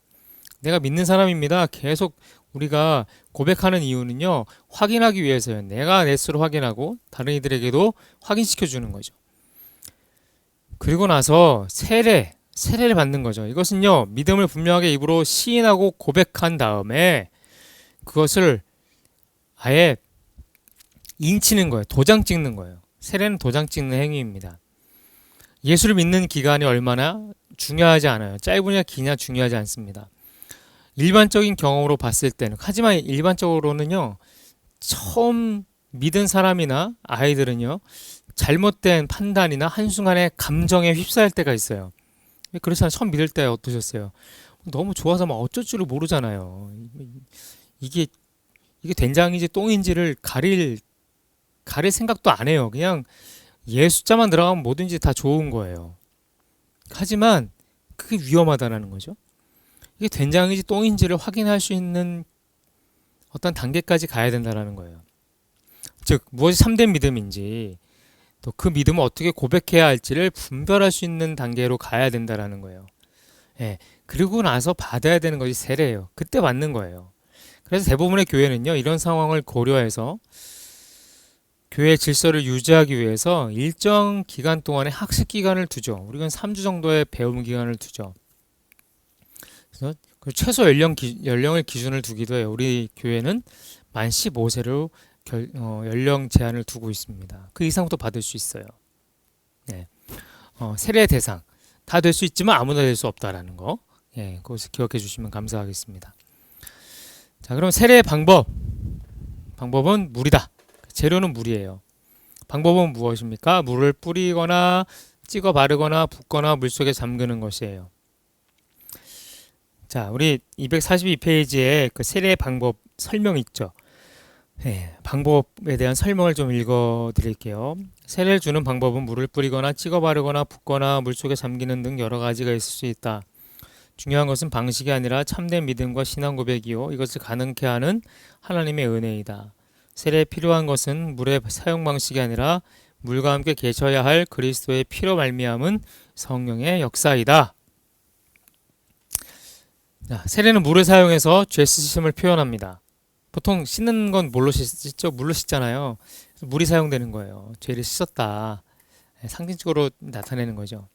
내가 믿는 사람입니다. 계속 우리가 고백하는 이유는요. 확인하기 위해서요. 내가 내 스스로 확인하고 다른 이들에게도 확인시켜 주는 거죠. 그리고 나서 세례를 받는 거죠. 이것은요. 믿음을 분명하게 입으로 시인하고 고백한 다음에 그것을 아예 인치는 거예요. 도장 찍는 거예요. 세례는 도장 찍는 행위입니다. 예수를 믿는 기간이 얼마나 중요하지 않아요. 짧으냐 기냐 중요하지 않습니다. 일반적인 경험으로 봤을 때는, 하지만 일반적으로는요, 처음 믿은 사람이나 아이들은요, 잘못된 판단이나 한순간에 감정에 휩싸일 때가 있어요. 그렇잖아요. 처음 믿을 때 어떠셨어요? 너무 좋아서 막 어쩔 줄을 모르잖아요. 이게 된장인지 똥인지를 가릴 생각도 안 해요. 그냥 예 숫자만 들어가면 뭐든지 다 좋은 거예요. 하지만 그게 위험하다는 거죠. 이게 된장인지 똥인지를 확인할 수 있는 어떤 단계까지 가야 된다는 거예요. 즉 무엇이 참된 믿음인지 또 그 믿음을 어떻게 고백해야 할지를 분별할 수 있는 단계로 가야 된다는 거예요. 예. 그리고 나서 받아야 되는 것이 세례예요. 그때 받는 거예요. 그래서 대부분의 교회는요, 이런 상황을 고려해서 교회 질서를 유지하기 위해서 일정 기간 동안의 학습 기간을 두죠. 우리가 3주 정도의 배움 기간을 두죠. 그래서 그 최소 연령을 기준을 두기도 해요. 우리 교회는 만 15세로 연령 제한을 두고 있습니다. 그 이상도 받을 수 있어요. 네. 세례 대상 다 될 수 있지만 아무나 될 수 없다라는 거. 예, 그것을 기억해 주시면 감사하겠습니다. 자, 그럼 세례의 방법은 물이다. 재료는 물이에요. 방법은 무엇입니까? 물을 뿌리거나 찍어 바르거나 붓거나 물속에 잠그는 것이에요. 자, 우리 242페이지에 그 세례 방법 설명 있죠. 네, 방법에 대한 설명을 좀 읽어 드릴게요. 세례를 주는 방법은 물을 뿌리거나 찍어 바르거나 붓거나 물속에 잠기는 등 여러 가지가 있을 수 있다. 중요한 것은 방식이 아니라 참된 믿음과 신앙 고백이요. 이것을 가능케 하는 하나님의 은혜이다. 세례에 필요한 것은 물의 사용 방식이 아니라 물과 함께 계셔야 할 그리스도의 피로 말미암은 성령의 역사이다. 자, 세례는 물을 사용해서 죄 씻음을 표현합니다. 보통 씻는 건 뭘로 씻죠? 물로 씻잖아요. 물이 사용되는 거예요. 죄를 씻었다. 상징적으로 나타내는 거죠.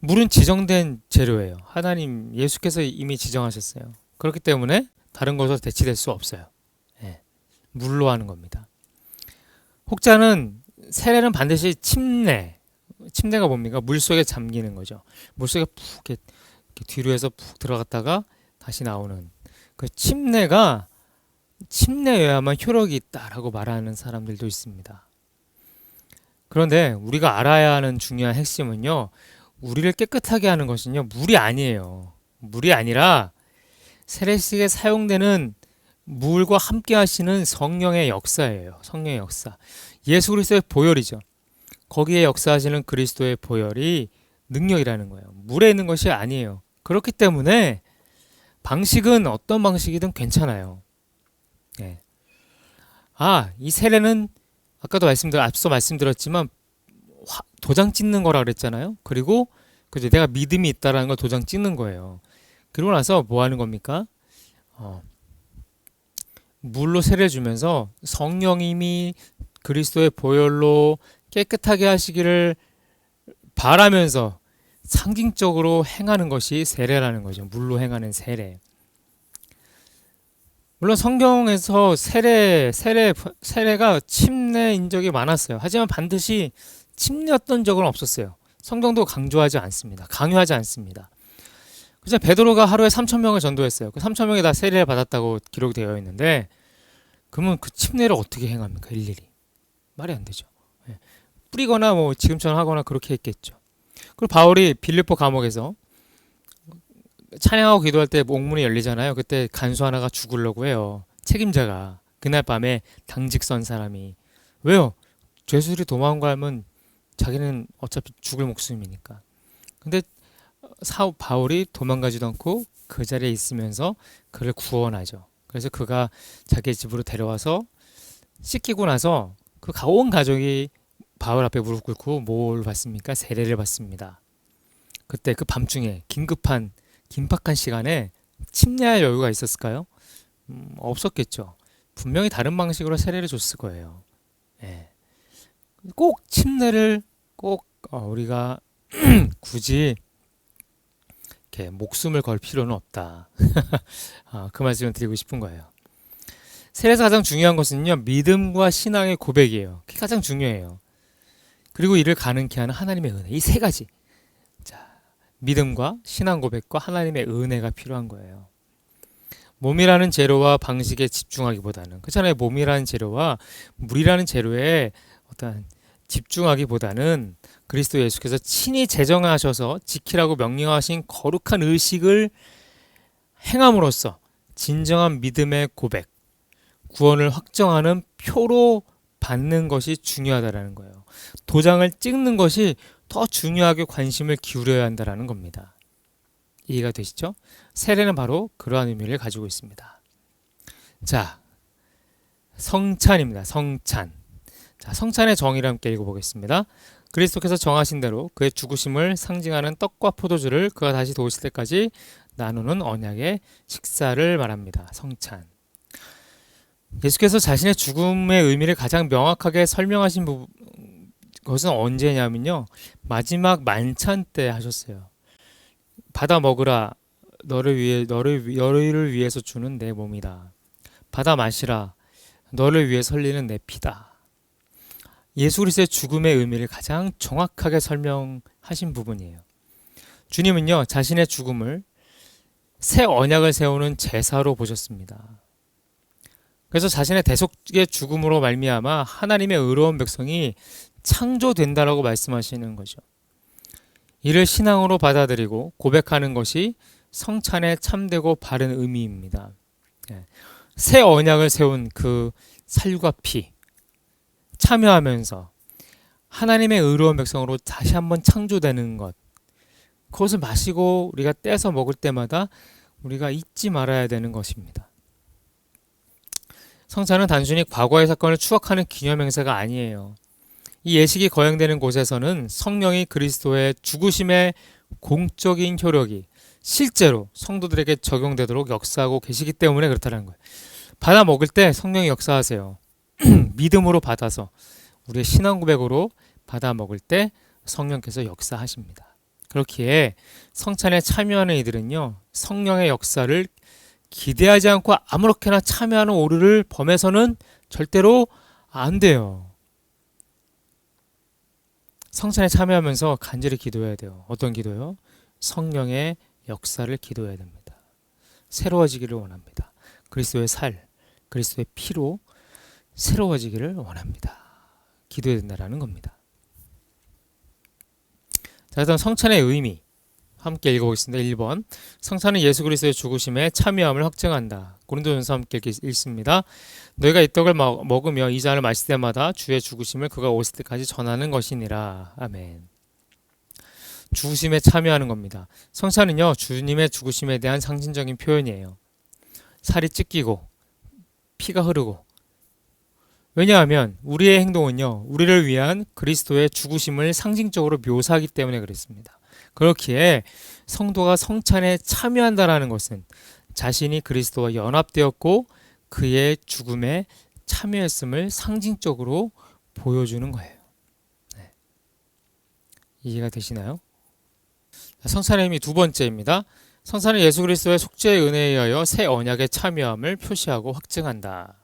물은 지정된 재료예요. 하나님 예수께서 이미 지정하셨어요. 그렇기 때문에 다른 것으로 대체될 수 없어요. 예, 물로 하는 겁니다. 혹자는 세례는 반드시 침례가 뭡니까? 물속에 잠기는 거죠. 물속에 푹 이렇게 뒤로 해서 푹 들어갔다가 다시 나오는 그 침례여야만 효력이 있다라고 말하는 사람들도 있습니다. 그런데 우리가 알아야 하는 중요한 핵심은요, 우리를 깨끗하게 하는 것은요, 물이 아니에요. 물이 아니라 세례식에 사용되는 물과 함께 하시는 성령의 역사예요. 성령의 역사. 예수 그리스도의 보혈이죠. 거기에 역사하시는 그리스도의 보혈이 능력이라는 거예요. 물에 있는 것이 아니에요. 그렇기 때문에 방식은 어떤 방식이든 괜찮아요. 예. 이 세례는 아까도 앞서 말씀드렸지만 도장 찍는 거라 그랬잖아요. 그리고 그죠, 내가 믿음이 있다라는 걸 도장 찍는 거예요. 그러고 나서 뭐 하는 겁니까? 물로 세례를 주면서 성령님이 그리스도의 보혈로 깨끗하게 하시기를 바라면서 상징적으로 행하는 것이 세례라는 거죠. 물로 행하는 세례. 물론 성경에서 세례가 침례인 적이 많았어요. 하지만 반드시 침례였던 적은 없었어요. 성경도 강조하지 않습니다. 강요하지 않습니다. 그래서 베드로가 하루에 3,000명을 전도했어요. 그 3,000명이 다 세례를 받았다고 기록되어 있는데, 그러면 그 침례를 어떻게 행합니까? 일일이. 말이 안 되죠. 예. 뿌리거나 뭐 지금처럼 하거나 그렇게 했겠죠. 그리고 바울이 빌립보 감옥에서 찬양하고 기도할 때 옥문이 열리잖아요. 그때 간수 하나가 죽으려고 해요. 책임자가. 그날 밤에 당직 선 사람이. 왜요? 죄수들이 도망가면 자기는 어차피 죽을 목숨이니까. 근데 바울이 도망가지도 않고 그 자리에 있으면서 그를 구원하죠. 그래서 그가 자기 집으로 데려와서 씻기고 나서 그 온 가족이 바울 앞에 무릎 꿇고 뭘 받습니까? 세례를 받습니다. 그때 그 밤중에 긴박한 시간에 침례할 여유가 있었을까요? 없었겠죠. 분명히 다른 방식으로 세례를 줬을 거예요. 예. 꼭 침례를 우리가 굳이 이렇게 목숨을 걸 필요는 없다. 그 말씀을 드리고 싶은 거예요. 세례에서 가장 중요한 것은요, 믿음과 신앙의 고백이에요. 그게 가장 중요해요. 그리고 이를 가능케 하는 하나님의 은혜. 이 세 가지. 자, 믿음과 신앙 고백과 하나님의 은혜가 필요한 거예요. 몸이라는 재료와 방식에 집중하기보다는, 그렇잖아요. 몸이라는 재료와 물이라는 재료에 어떤 집중하기보다는 그리스도 예수께서 친히 제정하셔서 지키라고 명령하신 거룩한 의식을 행함으로써 진정한 믿음의 고백, 구원을 확정하는 표로 받는 것이 중요하다라는 거예요. 도장을 찍는 것이 더 중요하게 관심을 기울여야 한다라는 겁니다. 이해가 되시죠? 세례는 바로 그러한 의미를 가지고 있습니다. 자, 성찬입니다. 성찬. 자, 성찬의 정의를 함께 읽어보겠습니다. 그리스도께서 정하신 대로 그의 죽으심을 상징하는 떡과 포도주를 그가 다시 도우실 때까지 나누는 언약의 식사를 말합니다. 성찬. 예수께서 자신의 죽음의 의미를 가장 명확하게 설명하신 것은 언제냐면요. 마지막 만찬 때 하셨어요. 받아 먹으라. 너를 위해서 주는 내 몸이다. 받아 마시라. 너를 위해 설리는 내 피다. 예수 그리스도의 죽음의 의미를 가장 정확하게 설명하신 부분이에요. 주님은요, 자신의 죽음을 새 언약을 세우는 제사로 보셨습니다. 그래서 자신의 대속의 죽음으로 말미암아 하나님의 의로운 백성이 창조된다라고 말씀하시는 거죠. 이를 신앙으로 받아들이고 고백하는 것이 성찬의 참되고 바른 의미입니다. 새 언약을 세운 그 살과 피 참여하면서 하나님의 의로운 백성으로 다시 한번 창조되는 것, 그것을 마시고 우리가 떼서 먹을 때마다 우리가 잊지 말아야 되는 것입니다. 성찬은 단순히 과거의 사건을 추억하는 기념행사가 아니에요. 이 예식이 거행되는 곳에서는 성령이 그리스도의 죽으심의 공적인 효력이 실제로 성도들에게 적용되도록 역사하고 계시기 때문에 그렇다는 거예요. 받아 먹을 때 성령이 역사하세요. 믿음으로 받아서 우리의 신앙 고백으로 받아 먹을 때 성령께서 역사하십니다. 그렇기에 성찬에 참여하는 이들은요, 성령의 역사를 기대하지 않고 아무렇게나 참여하는 오류를 범해서는 절대로 안 돼요. 성찬에 참여하면서 간절히 기도해야 돼요. 어떤 기도요? 성령의 역사를 기도해야 됩니다. 새로워지기를 원합니다. 그리스도의 살, 그리스도의 피로 새로워지기를 원합니다. 기도해야 된다는 겁니다. 자, 일단 성찬의 의미 함께 읽어보겠습니다. 1번, 성찬은 예수 그리스도의 죽으심에 참여함을 확증한다. 고린도전서 함께 읽습니다. 너희가 이 떡을 먹으며 이 잔을 마실 때마다 주의 죽으심을 그가 오실 때까지 전하는 것이니라. 아멘. 죽으심에 참여하는 겁니다. 성찬은요, 주님의 죽으심에 대한 상징적인 표현이에요. 살이 찢기고 피가 흐르고, 왜냐하면 우리의 행동은요, 우리를 위한 그리스도의 죽으심을 상징적으로 묘사하기 때문에 그렇습니다. 그렇기에 성도가 성찬에 참여한다라는 것은 자신이 그리스도와 연합되었고 그의 죽음에 참여했음을 상징적으로 보여주는 거예요. 네. 이해가 되시나요? 성찬의 의미 두 번째입니다. 성찬은 예수 그리스도의 속죄의 은혜에 의하여 새 언약에 참여함을 표시하고 확증한다.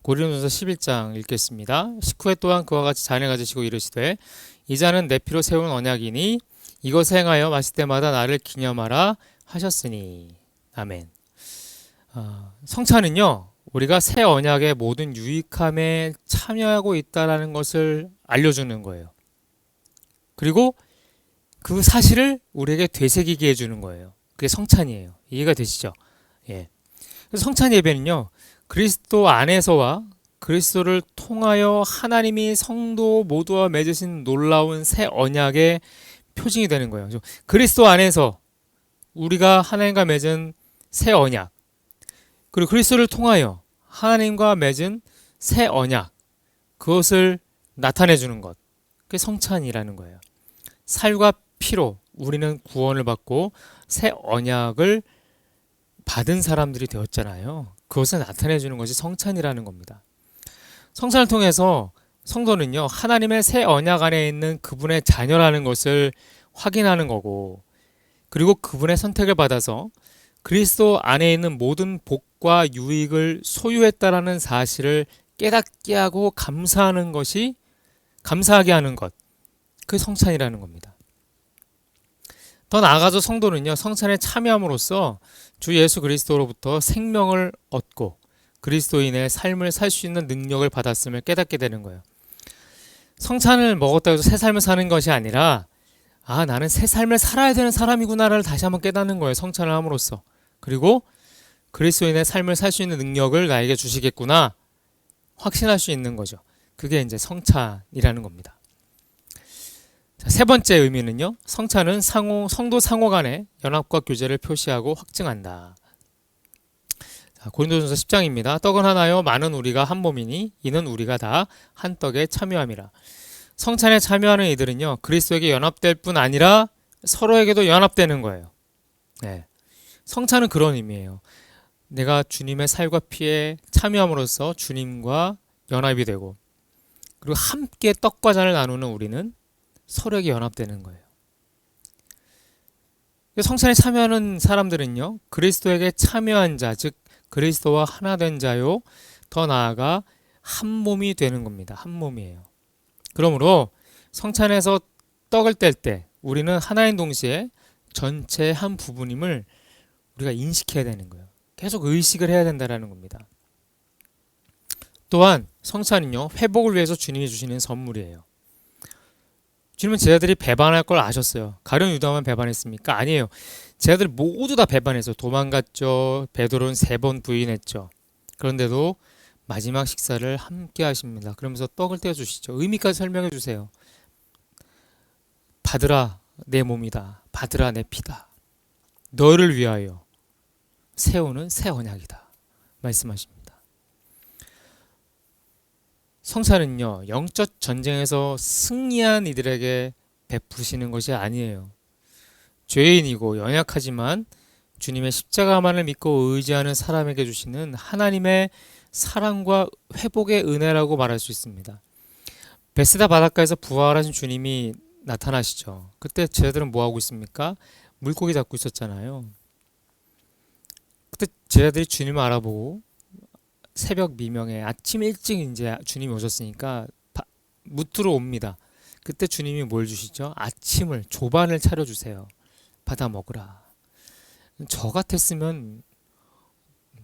고린도전서 11장 읽겠습니다. 19회 또한 그와 같이 잔을 가지시고 이르시되 이 잔은 내 피로 세운 언약이니 이것을 행하여 마실 때마다 나를 기념하라 하셨으니. 아멘. 성찬은요, 우리가 새 언약의 모든 유익함에 참여하고 있다는 것을 알려주는 거예요. 그리고 그 사실을 우리에게 되새기게 해주는 거예요. 그게 성찬이에요. 이해가 되시죠? 예. 그래서 성찬 예배는요, 그리스도 안에서와 그리스도를 통하여 하나님이 성도 모두와 맺으신 놀라운 새 언약의 표징이 되는 거예요. 그리스도 안에서 우리가 하나님과 맺은 새 언약, 그리고 그리스도를 통하여 하나님과 맺은 새 언약, 그것을 나타내 주는 것, 그게 성찬이라는 거예요. 살과 피로 우리는 구원을 받고 새 언약을 받은 사람들이 되었잖아요. 그것을 나타내 주는 것이 성찬이라는 겁니다. 성찬을 통해서 성도는요, 하나님의 새 언약 안에 있는 그분의 자녀라는 것을 확인하는 거고, 그리고 그분의 선택을 받아서 그리스도 안에 있는 모든 복과 유익을 소유했다라는 사실을 깨닫게 하고 감사하게 하는 것, 그 성찬이라는 겁니다. 더 나아가서 성도는요, 성찬에 참여함으로써 주 예수 그리스도로부터 생명을 얻고 그리스도인의 삶을 살 수 있는 능력을 받았음을 깨닫게 되는 거예요. 성찬을 먹었다고 해서 새 삶을 사는 것이 아니라, 나는 새 삶을 살아야 되는 사람이구나를 다시 한번 깨닫는 거예요. 성찬을 함으로써. 그리고 그리스도인의 삶을 살 수 있는 능력을 나에게 주시겠구나 확신할 수 있는 거죠. 그게 이제 성찬이라는 겁니다. 자, 세 번째 의미는요, 성찬은 성도 상호 간의 연합과 교제를 표시하고 확증한다. 자, 고린도전서 10장입니다. 떡은 하나요 많은 우리가 한 몸이니 이는 우리가 다 한 떡에 참여함이라. 성찬에 참여하는 이들은요, 그리스도에게 연합될 뿐 아니라 서로에게도 연합되는 거예요. 네. 성찬은 그런 의미예요. 내가 주님의 살과 피에 참여함으로써 주님과 연합이 되고, 그리고 함께 떡과 잔을 나누는 우리는 서로에게 연합되는 거예요. 성찬에 참여하는 사람들은요, 그리스도에게 참여한 자, 즉 그리스도와 하나 된 자요, 더 나아가 한 몸이 되는 겁니다. 한 몸이에요. 그러므로 성찬에서 떡을 뗄 때 우리는 하나인 동시에 전체의 한 부분임을 우리가 인식해야 되는 거예요. 계속 의식을 해야 된다는 겁니다. 또한 성찬은요, 회복을 위해서 주님이 주시는 선물이에요. 주님은 제자들이 배반할 걸 아셨어요. 가룟 유다만 배반했습니까? 아니에요. 제자들 모두 다 배반해서 도망갔죠. 베드로는 3번 부인했죠. 그런데도 마지막 식사를 함께 하십니다. 그러면서 떡을 떼어주시죠. 의미까지 설명해 주세요. 받으라 내 몸이다. 받으라 내 피다. 너를 위하여 세우는 새 언약이다. 말씀하십니다. 성찬은요, 영적 전쟁에서 승리한 이들에게 베푸시는 것이 아니에요. 죄인이고 연약하지만 주님의 십자가만을 믿고 의지하는 사람에게 주시는 하나님의 사랑과 회복의 은혜라고 말할 수 있습니다. 베스다 바닷가에서 부활하신 주님이 나타나시죠. 그때 제자들은 뭐 하고 있습니까? 물고기 잡고 있었잖아요. 그때 제자들이 주님을 알아보고 새벽 미명에 아침 일찍 이제 주님이 오셨으니까 무트로 옵니다. 그때 주님이 뭘 주시죠? 아침을 조반을 차려주세요. 받아 먹으라. 저 같았으면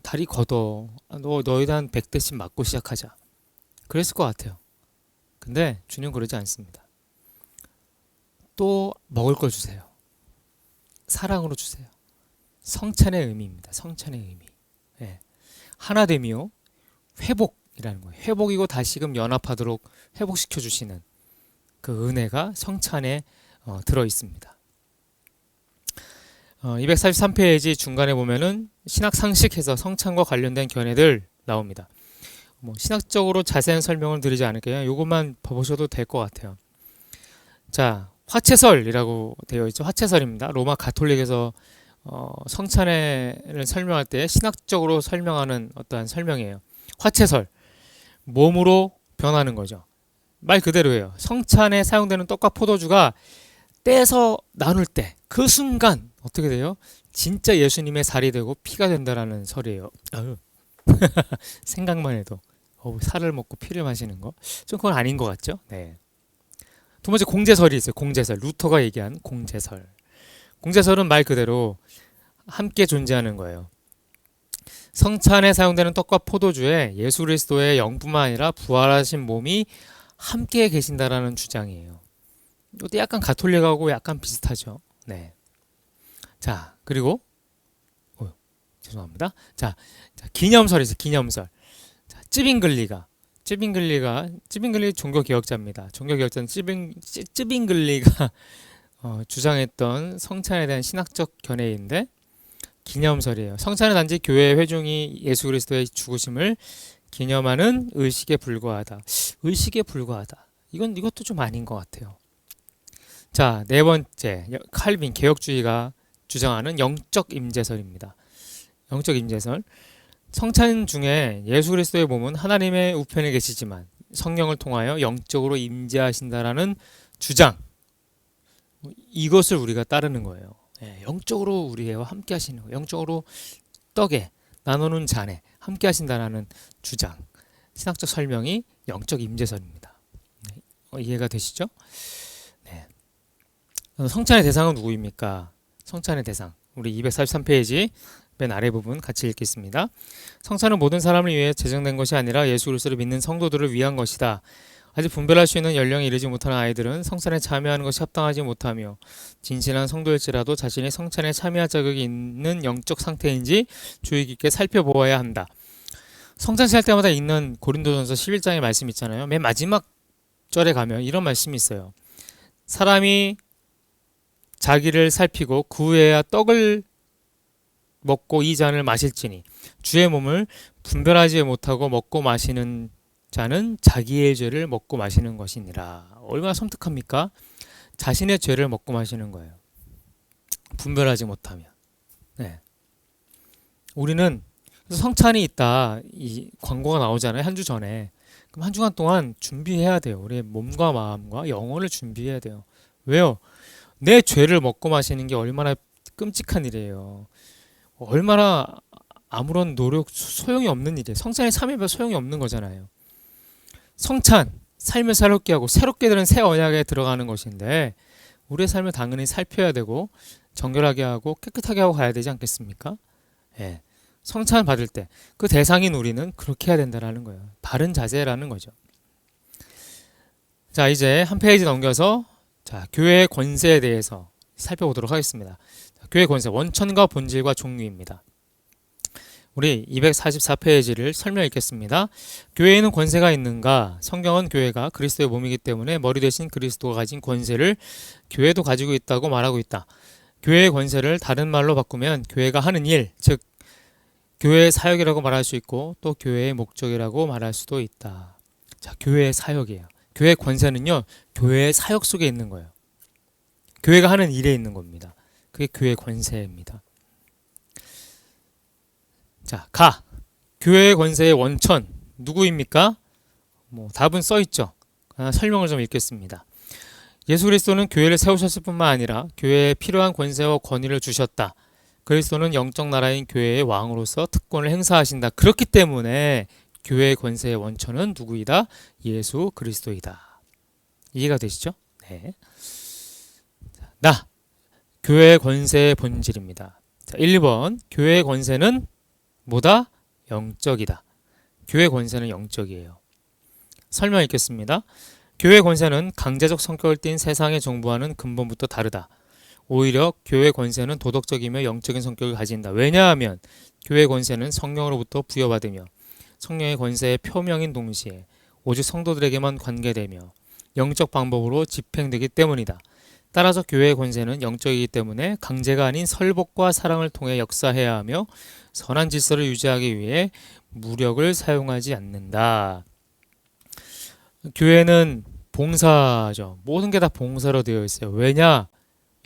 다리 걷어. 너희도 한 100대씩 맞고 시작하자. 그랬을 것 같아요. 근데 주님 그러지 않습니다. 또 먹을 걸 주세요. 사랑으로 주세요. 성찬의 의미입니다. 성찬의 의미. 네. 하나됨이요. 회복이라는 거예요. 회복이고 다시금 연합하도록 회복시켜 주시는 그 은혜가 성찬에 들어 있습니다. 243페이지 중간에 보면은 신학 상식에서 성찬과 관련된 견해들 나옵니다. 신학적으로 자세한 설명을 드리지 않을게요. 이것만 보셔도 될 것 같아요. 자, 화채설이라고 되어 있죠. 화채설입니다. 로마 가톨릭에서 성찬회를 설명할 때 신학적으로 설명하는 어떠한 설명이에요. 화채설, 몸으로 변하는 거죠. 말 그대로예요. 성찬에 사용되는 떡과 포도주가 떼서 나눌 때 그 순간 어떻게 돼요? 진짜 예수님의 살이 되고 피가 된다라는 설이에요. 생각만 해도 살을 먹고 피를 마시는 거, 좀 그건 아닌 것 같죠? 네. 두 번째 공제설이 있어요. 공제설. 루터가 얘기한 공제설. 공제설은 말 그대로 함께 존재하는 거예요. 성찬에 사용되는 떡과 포도주에 예수 그리스도의 영뿐만 아니라 부활하신 몸이 함께 계신다라는 주장이에요. 이것도 약간 가톨릭하고 약간 비슷하죠. 네. 자, 그리고 죄송합니다. 자, 기념설이 있어요. 기념설. 자, 찌빙글리가 종교 개혁자입니다. 종교 개혁자는 찌빙글리가 주장했던 성찬에 대한 신학적 견해인데 기념설이에요. 성찬은 단지 교회 회중이 예수 그리스도의 죽으심을 기념하는 의식에 불과하다. 의식에 불과하다. 이것도 좀 아닌 것 같아요. 자, 네 번째, 칼빈 개혁주의가 주장하는 영적 임재설입니다. 영적 임재설. 성찬 중에 예수 그리스도의 몸은 하나님의 우편에 계시지만 성령을 통하여 영적으로 임재하신다라는 주장. 이것을 우리가 따르는 거예요. 영적으로 우리와 함께 하시는 거예요. 영적으로 떡에 나누는 잔에 함께 하신다라는 주장. 신학적 설명이 영적 임재설입니다. 이해가 되시죠? 네. 성찬의 대상은 누구입니까? 성찬의 대상. 우리 243페이지 맨 아래 부분 같이 읽겠습니다. 성찬은 모든 사람을 위해 제정된 것이 아니라 예수 그리스도를 믿는 성도들을 위한 것이다. 아직 분별할 수 있는 연령에 이르지 못하는 아이들은 성찬에 참여하는 것이 합당하지 못하며 진실한 성도일지라도 자신이 성찬에 참여할 자격이 있는 영적 상태인지 주의 깊게 살펴보아야 한다. 성찬식 할 때마다 읽는 고린도전서 11장의 말씀 있잖아요. 맨 마지막 절에 가면 이런 말씀이 있어요. 사람이 자기를 살피고 그 후에야 떡을 먹고 이 잔을 마실지니 주의 몸을 분별하지 못하고 먹고 마시는 자는 자기의 죄를 먹고 마시는 것이니라. 얼마나 섬뜩합니까? 자신의 죄를 먹고 마시는 거예요. 분별하지 못하면. 네. 우리는 성찬이 있다. 이 광고가 나오잖아요. 한 주 전에. 그럼 한 주간 동안 준비해야 돼요. 우리의 몸과 마음과 영혼을 준비해야 돼요. 왜요? 내 죄를 먹고 마시는 게 얼마나 끔찍한 일이에요. 얼마나 아무런 노력 소용이 없는 일이에요. 성찬이 3일별 소용이 없는 거잖아요. 성찬, 삶을 새롭게 하고 새롭게 되는 새 언약에 들어가는 것인데 우리의 삶을 당연히 살펴야 되고 정결하게 하고 깨끗하게 하고 가야 되지 않겠습니까? 예. 성찬 받을 때 그 대상인 우리는 그렇게 해야 된다라는 거예요. 바른 자세라는 거죠. 자, 이제 한 페이지 넘겨서 자, 교회의 권세에 대해서 살펴보도록 하겠습니다. 자, 교회 권세, 원천과 본질과 종류입니다. 우리 244페이지를 설명 읽겠습니다. 교회에는 권세가 있는가? 성경은 교회가 그리스도의 몸이기 때문에 머리 대신 그리스도가 가진 권세를 교회도 가지고 있다고 말하고 있다. 교회의 권세를 다른 말로 바꾸면 교회가 하는 일, 즉 교회의 사역이라고 말할 수 있고 또 교회의 목적이라고 말할 수도 있다. 자, 교회의 사역이에요. 교회의 권세는요, 교회의 사역 속에 있는 거예요. 교회가 하는 일에 있는 겁니다. 그게 교회의 권세입니다. 자, 교회의 권세의 원천 누구입니까? 답은 써 있죠. 설명을 좀 읽겠습니다. 예수 그리스도는 교회를 세우셨을 뿐만 아니라 교회에 필요한 권세와 권위를 주셨다. 그리스도는 영적 나라인 교회의 왕으로서 특권을 행사하신다. 그렇기 때문에 교회의 권세의 원천은 누구이다? 예수 그리스도이다. 이해가 되시죠? 네. 교회의 권세의 본질입니다. 자, 1번 교회의 권세는 뭐다? 영적이다. 교회 권세는 영적이에요. 설명 읽겠습니다. 교회 권세는 강제적 성격을 띤 세상의 정부와는 근본부터 다르다. 오히려 교회 권세는 도덕적이며 영적인 성격을 가진다. 왜냐하면 교회 권세는 성령으로부터 부여받으며 성령의 권세의 표명인 동시에 오직 성도들에게만 관계되며 영적 방법으로 집행되기 때문이다. 따라서 교회의 권세는 영적이기 때문에 강제가 아닌 설복과 사랑을 통해 역사해야 하며 선한 질서를 유지하기 위해 무력을 사용하지 않는다. 교회는 봉사죠. 모든 게 다 봉사로 되어 있어요. 왜냐?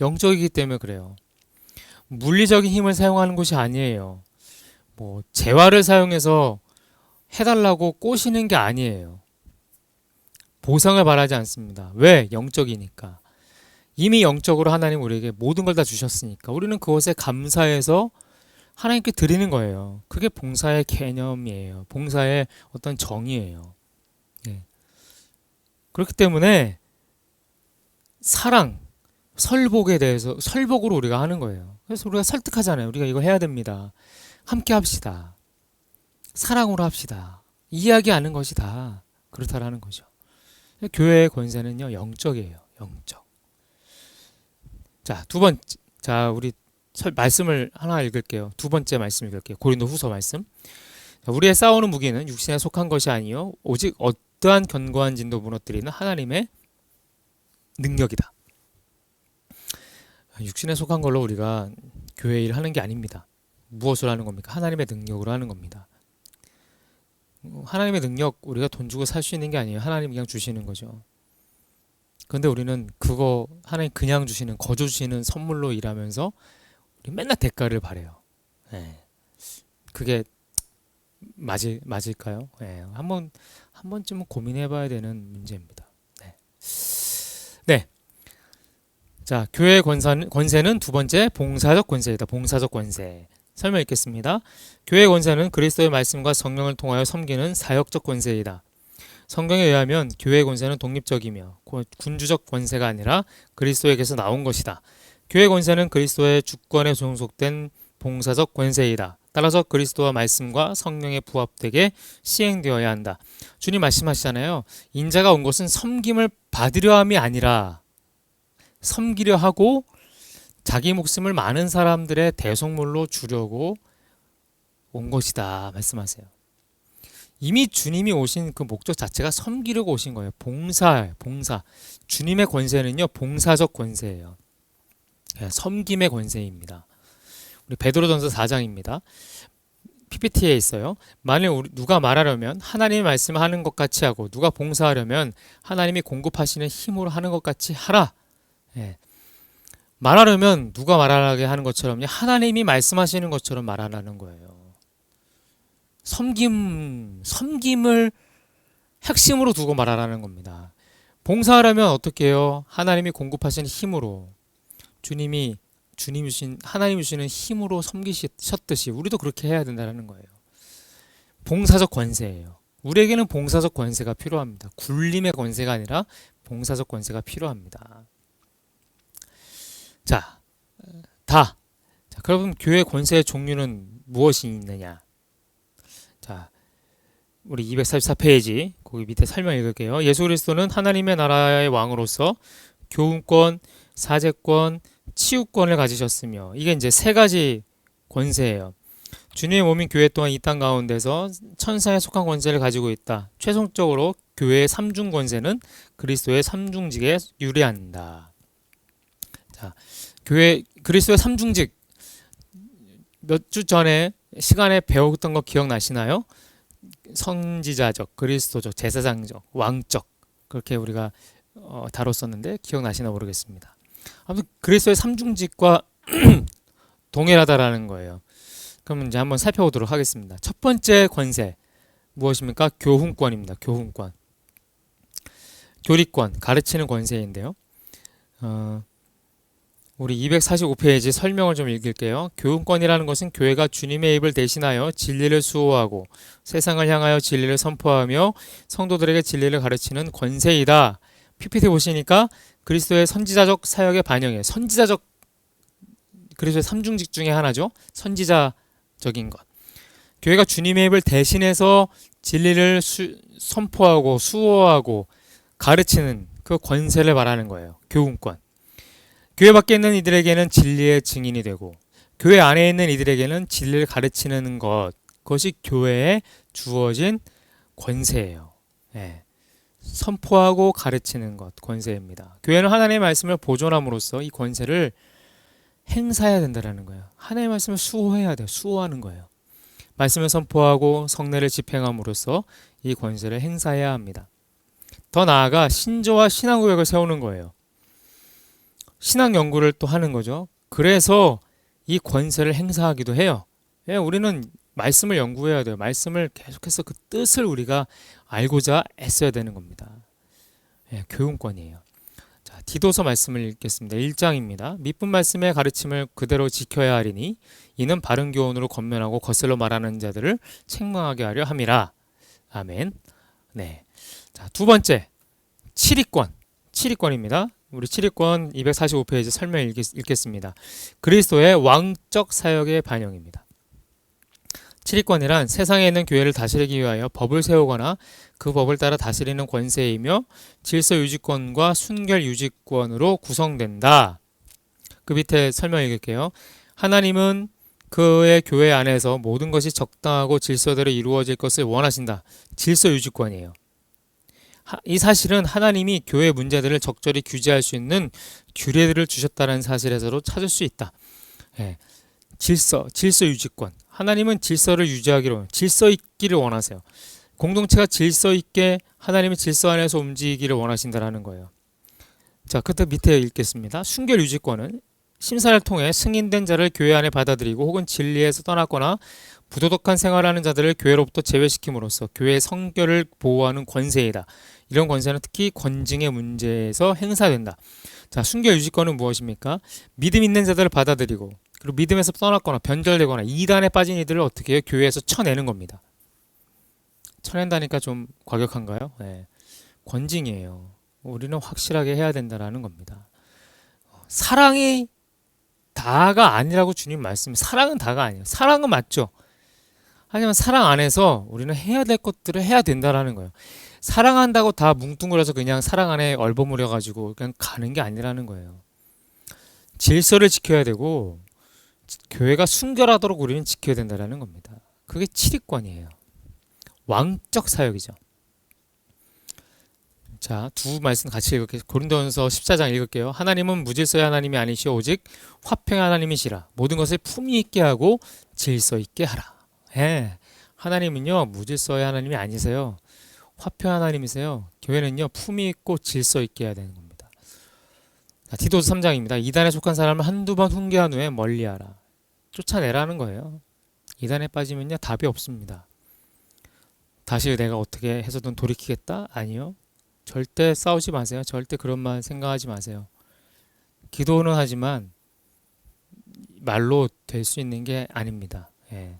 영적이기 때문에 그래요. 물리적인 힘을 사용하는 것이 아니에요. 재화를 사용해서 해달라고 꼬시는 게 아니에요. 보상을 바라지 않습니다. 왜? 영적이니까. 이미 영적으로 하나님 우리에게 모든 걸 다 주셨으니까 우리는 그것에 감사해서 하나님께 드리는 거예요. 그게 봉사의 개념이에요. 봉사의 어떤 정의예요. 네. 그렇기 때문에 사랑, 설복에 대해서 설복으로 우리가 하는 거예요. 그래서 우리가 설득하잖아요. 우리가 이거 해야 됩니다. 함께 합시다. 사랑으로 합시다. 이야기하는 것이 다 그렇다라는 거죠. 교회의 권세는요, 영적이에요. 영적. 자, 두 번째. 자, 우리 말씀을 하나 읽을게요. 두 번째 말씀 읽을게요. 고린도 후서 말씀. 자, 우리의 싸우는 무기는 육신에 속한 것이 아니요 오직 어떠한 견고한 진도 무너뜨리는 하나님의 능력이다. 육신에 속한 걸로 우리가 교회 일 하는 게 아닙니다. 무엇을 하는 겁니까? 하나님의 능력으로 하는 겁니다. 하나님의 능력 우리가 돈 주고 살 수 있는 게 아니에요. 하나님이 그냥 주시는 거죠. 그런데 우리는 그거 하나님 그냥 주시는 거저 주시는 선물로 일하면서 우리 맨날 대가를 바래요. 네. 그게 맞을까요? 네. 한 번쯤은 고민해봐야 되는 문제입니다. 네. 네. 자, 교회의 권세는 두 번째 봉사적 권세이다. 봉사적 권세. 설명 읽겠습니다. 교회의 권세는 그리스도의 말씀과 성령을 통하여 섬기는 사역적 권세이다. 성경에 의하면 교회의 권세는 독립적이며 군주적 권세가 아니라 그리스도에게서 나온 것이다. 교회의 권세는 그리스도의 주권에 종속된 봉사적 권세이다. 따라서 그리스도와 말씀과 성령에 부합되게 시행되어야 한다. 주님 말씀하시잖아요. 인자가 온 것은 섬김을 받으려 함이 아니라 섬기려 하고 자기 목숨을 많은 사람들의 대속물로 주려고 온 것이다 말씀하세요. 이미 주님이 오신 그 목적 자체가 섬기려고 오신 거예요. 봉사. 주님의 권세는요, 봉사적 권세예요. 섬김의 권세입니다. 우리 베드로전서 4장입니다. PPT에 있어요. 만일 누가 말하려면 하나님의 말씀을 하는 것 같이 하고, 누가 봉사하려면 하나님이 공급하시는 힘으로 하는 것 같이 하라. 예. 말하려면 누가 말하게 하는 것처럼요, 하나님이 말씀하시는 것처럼 말하라는 거예요. 섬김을 핵심으로 두고 말하라는 겁니다. 봉사하려면 어떻게 해요? 하나님이 공급하시는 힘으로, 하나님이 주시는 힘으로 섬기셨듯이 우리도 그렇게 해야 된다는 거예요. 봉사적 권세예요. 우리에게는 봉사적 권세가 필요합니다. 굴림의 권세가 아니라 봉사적 권세가 필요합니다. 자, 그럼 교회 권세의 종류는 무엇이 있느냐? 자, 우리 244페이지 거기 밑에 설명 읽을게요. 예수 그리스도는 하나님의 나라의 왕으로서 교훈권, 사제권, 치유권을 가지셨으며, 이게 이제 세 가지 권세예요. 주님의 몸인 교회 또한 이 땅 가운데서 천사에 속한 권세를 가지고 있다. 최종적으로 교회의 삼중 권세는 그리스도의 삼중직에 유리한다. 자, 그리스도의 삼중직, 몇 주 전에 시간에 배웠던 거 기억나시나요? 선지자적, 그리스도적, 제사장적, 왕적, 그렇게 우리가 다뤘었는데 기억나시나 모르겠습니다. 아무튼 그리스도의 삼중직과 동일하다라는 거예요. 그럼 이제 한번 살펴보도록 하겠습니다. 첫 번째 권세 무엇입니까? 교훈권입니다. 교훈권, 교리권, 가르치는 권세인데요. 우리 245페이지 설명을 좀 읽을게요. 교훈권이라는 것은 교회가 주님의 입을 대신하여 진리를 수호하고 세상을 향하여 진리를 선포하며 성도들에게 진리를 가르치는 권세이다. PPT 보시니까 그리스도의 선지자적 사역의 반영이에요. 그리스도의 삼중직 중에 하나죠. 선지자적인 것. 교회가 주님의 입을 대신해서 진리를 선포하고 수호하고 가르치는 그 권세를 말하는 거예요. 교훈권. 교회 밖에 있는 이들에게는 진리의 증인이 되고, 교회 안에 있는 이들에게는 진리를 가르치는 그것이 교회에 주어진 권세예요. 예. 선포하고 가르치는 것, 권세입니다. 교회는 하나님의 말씀을 보존함으로써 이 권세를 행사해야 된다는 거예요. 하나님의 말씀을 수호해야 돼요. 수호하는 거예요. 말씀을 선포하고 성례를 집행함으로써 이 권세를 행사해야 합니다. 더 나아가 신조와 신앙구역을 세우는 거예요. 신앙 연구를 또 하는 거죠. 그래서 이 권세를 행사하기도 해요. 예, 우리는 말씀을 연구해야 돼요. 말씀을 계속해서 그 뜻을 우리가 알고자 애써야 되는 겁니다. 예, 교훈권이에요. 자, 디도서 말씀을 읽겠습니다. 1장입니다. 미쁜 말씀의 가르침을 그대로 지켜야 하리니 이는 바른 교훈으로 권면하고 거슬러 말하는 자들을 책망하게 하려 함이라. 아멘. 네. 자, 두 번째, 치리권입니다. 우리 7위권 245페이지 설명 읽겠습니다. 그리스도의 왕적 사역의 반영입니다. 7위권이란 세상에 있는 교회를 다스리기 위하여 법을 세우거나 그 법을 따라 다스리는 권세이며 질서 유지권과 순결 유지권으로 구성된다. 그 밑에 설명 읽을게요. 하나님은 그의 교회 안에서 모든 것이 적당하고 질서대로 이루어질 것을 원하신다. 질서 유지권이에요. 이 사실은 하나님이 교회 문제들을 적절히 규제할 수 있는 규례들을 주셨다는 사실에서도 찾을 수 있다. 예, 질서 유지권. 하나님은 질서를 유지하기로, 질서 있기를 원하세요. 공동체가 질서 있게 하나님의 질서 안에서 움직이기를 원하신다는 거예요. 자, 그때 밑에 읽겠습니다. 순결 유지권은 심사를 통해 승인된 자를 교회 안에 받아들이고 혹은 진리에서 떠났거나 부도덕한 생활하는 자들을 교회로부터 제외시킴으로써 교회의 성결을 보호하는 권세이다. 이런 권세는 특히 권징의 문제에서 행사된다. 자, 순결 유지권은 무엇입니까? 믿음 있는 자들을 받아들이고 그리고 믿음에서 떠났거나 변절되거나 이단에 빠진 이들을 어떻게 해요? 교회에서 쳐내는 겁니다. 쳐낸다니까 좀 과격한가요? 네. 권징이에요. 우리는 확실하게 해야 된다는 겁니다. 사랑이 다가 아니라고 주님 말씀. 사랑은 다가 아니에요. 사랑은 맞죠. 하지만 사랑 안에서 우리는 해야 될 것들을 해야 된다라는 거예요. 사랑한다고 다 뭉뚱그려서 그냥 사랑 안에 얼버무려 가지고 그냥 가는 게 아니라는 거예요. 질서를 지켜야 되고 교회가 순결하도록 우리는 지켜야 된다라는 겁니다. 그게 7위권이에요. 왕적 사역이죠. 자, 두 말씀 같이 읽을게요. 고린도전서 14장 읽을게요. 하나님은 무질서의 하나님이 아니시오 오직 화평의 하나님이시라. 모든 것을 품위 있게 하고 질서 있게 하라. 예, 하나님은요 무질서의 하나님이 아니세요. 화평 하나님이세요. 교회는요 품위 있고 질서 있게 해야 되는 겁니다. 자, 디도서 3장입니다. 이단에 속한 사람을 한두 번 훈계한 후에 멀리하라. 쫓아내라는 거예요. 이단에 빠지면요 답이 없습니다. 다시 내가 어떻게 해서든 돌이키겠다? 아니요. 절대 싸우지 마세요. 절대 그런 말 생각하지 마세요. 기도는 하지만 말로 될 수 있는 게 아닙니다. 예.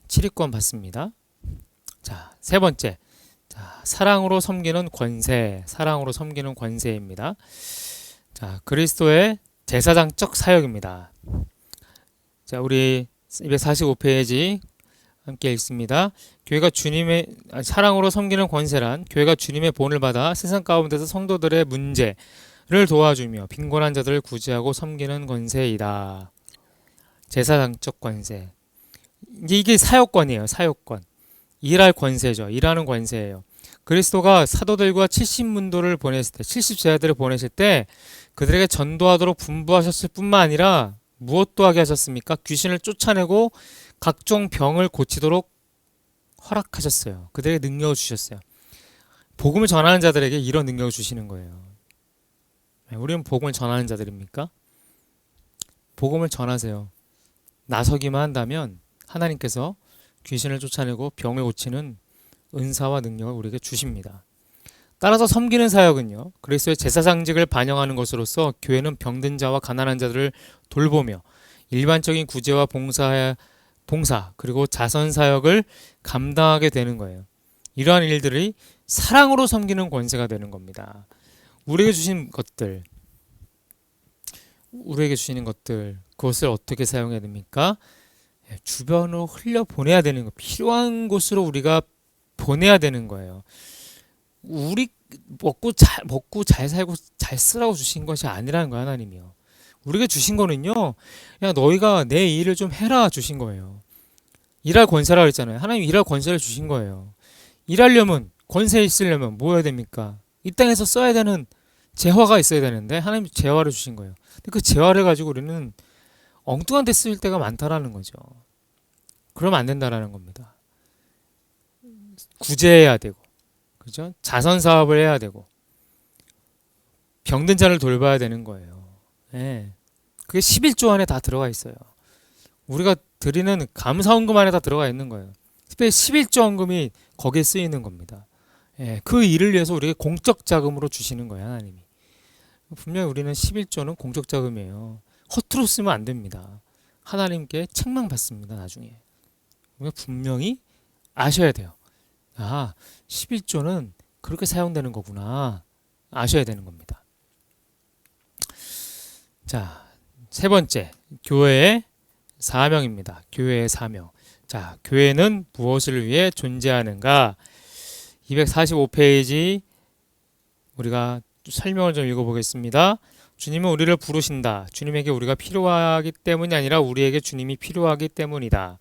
7위권 받습니다. 자, 세 번째. 자, 사랑으로 섬기는 권세. 사랑으로 섬기는 권세입니다. 자, 그리스도의 제사장적 사역입니다. 자, 우리 245페이지 함께 읽습니다. 교회가 주님의 사랑으로 섬기는 권세란 교회가 주님의 본을 받아 세상 가운데서 성도들의 문제를 도와주며 빈곤한 자들을 구제하고 섬기는 권세이다. 제사장적 권세. 이제 이게 사역권이에요. 사역권. 일할 권세죠. 일하는 권세예요. 그리스도가 사도들과 70문도를 보냈을 때, 70제자들을 보내실 때 그들에게 전도하도록 분부하셨을 뿐만 아니라 무엇도 하게 하셨습니까? 귀신을 쫓아내고 각종 병을 고치도록 허락하셨어요. 그들에게 능력을 주셨어요. 복음을 전하는 자들에게 이런 능력을 주시는 거예요. 우리는 복음을 전하는 자들입니까? 복음을 전하세요. 나서기만 한다면 하나님께서 귀신을 쫓아내고 병을 고치는 은사와 능력을 우리에게 주십니다. 따라서 섬기는 사역은요, 그리스도의 제사장직을 반영하는 것으로서 교회는 병든 자와 가난한 자들을 돌보며 일반적인 구제와 봉사 그리고 자선 사역을 감당하게 되는 거예요. 이러한 일들이 사랑으로 섬기는 권세가 되는 겁니다. 우리에게 주신 것들, 그것을 어떻게 사용해야 됩니까? 주변으로 흘려 보내야 되는 거, 필요한 곳으로 우리가 보내야 되는 거예요. 우리 먹고 잘 살고 잘 쓰라고 주신 것이 아니라는 거야, 하나님이요. 우리가 주신 거는요, 야 너희가 내 일을 좀 해라 주신 거예요. 일할 권세라 그랬잖아요. 하나님 일할 권세를 주신 거예요. 일하려면 권세 있으려면 뭐 해야 됩니까? 이 땅에서 써야 되는 재화가 있어야 되는데 하나님 재화를 주신 거예요. 근데 그 재화를 가지고 우리는 엉뚱한 데 쓰일 때가 많다라는 거죠. 그러면 안 된다라는 겁니다. 구제해야 되고, 그죠? 자선 사업을 해야 되고, 병든 자를 돌봐야 되는 거예요. 예. 그게 11조 안에 다 들어가 있어요. 우리가 드리는 감사헌금 안에 다 들어가 있는 거예요. 특별히 11조 헌금이 거기에 쓰이는 겁니다. 예. 그 일을 위해서 우리에게 공적 자금으로 주시는 거예요, 하나님이. 분명히 우리는 11조는 공적 자금이에요. 허투루 쓰면 안 됩니다. 하나님께 책망받습니다, 나중에. 우리가 분명히 아셔야 돼요. 아, 11조는 그렇게 사용되는 거구나. 아셔야 되는 겁니다. 자, 세 번째, 교회의 사명입니다. 교회의 사명. 자, 교회는 무엇을 위해 존재하는가? 245페이지 우리가 설명을 좀 읽어보겠습니다. 주님은 우리를 부르신다. 주님에게 우리가 필요하기 때문이 아니라 우리에게 주님이 필요하기 때문이다.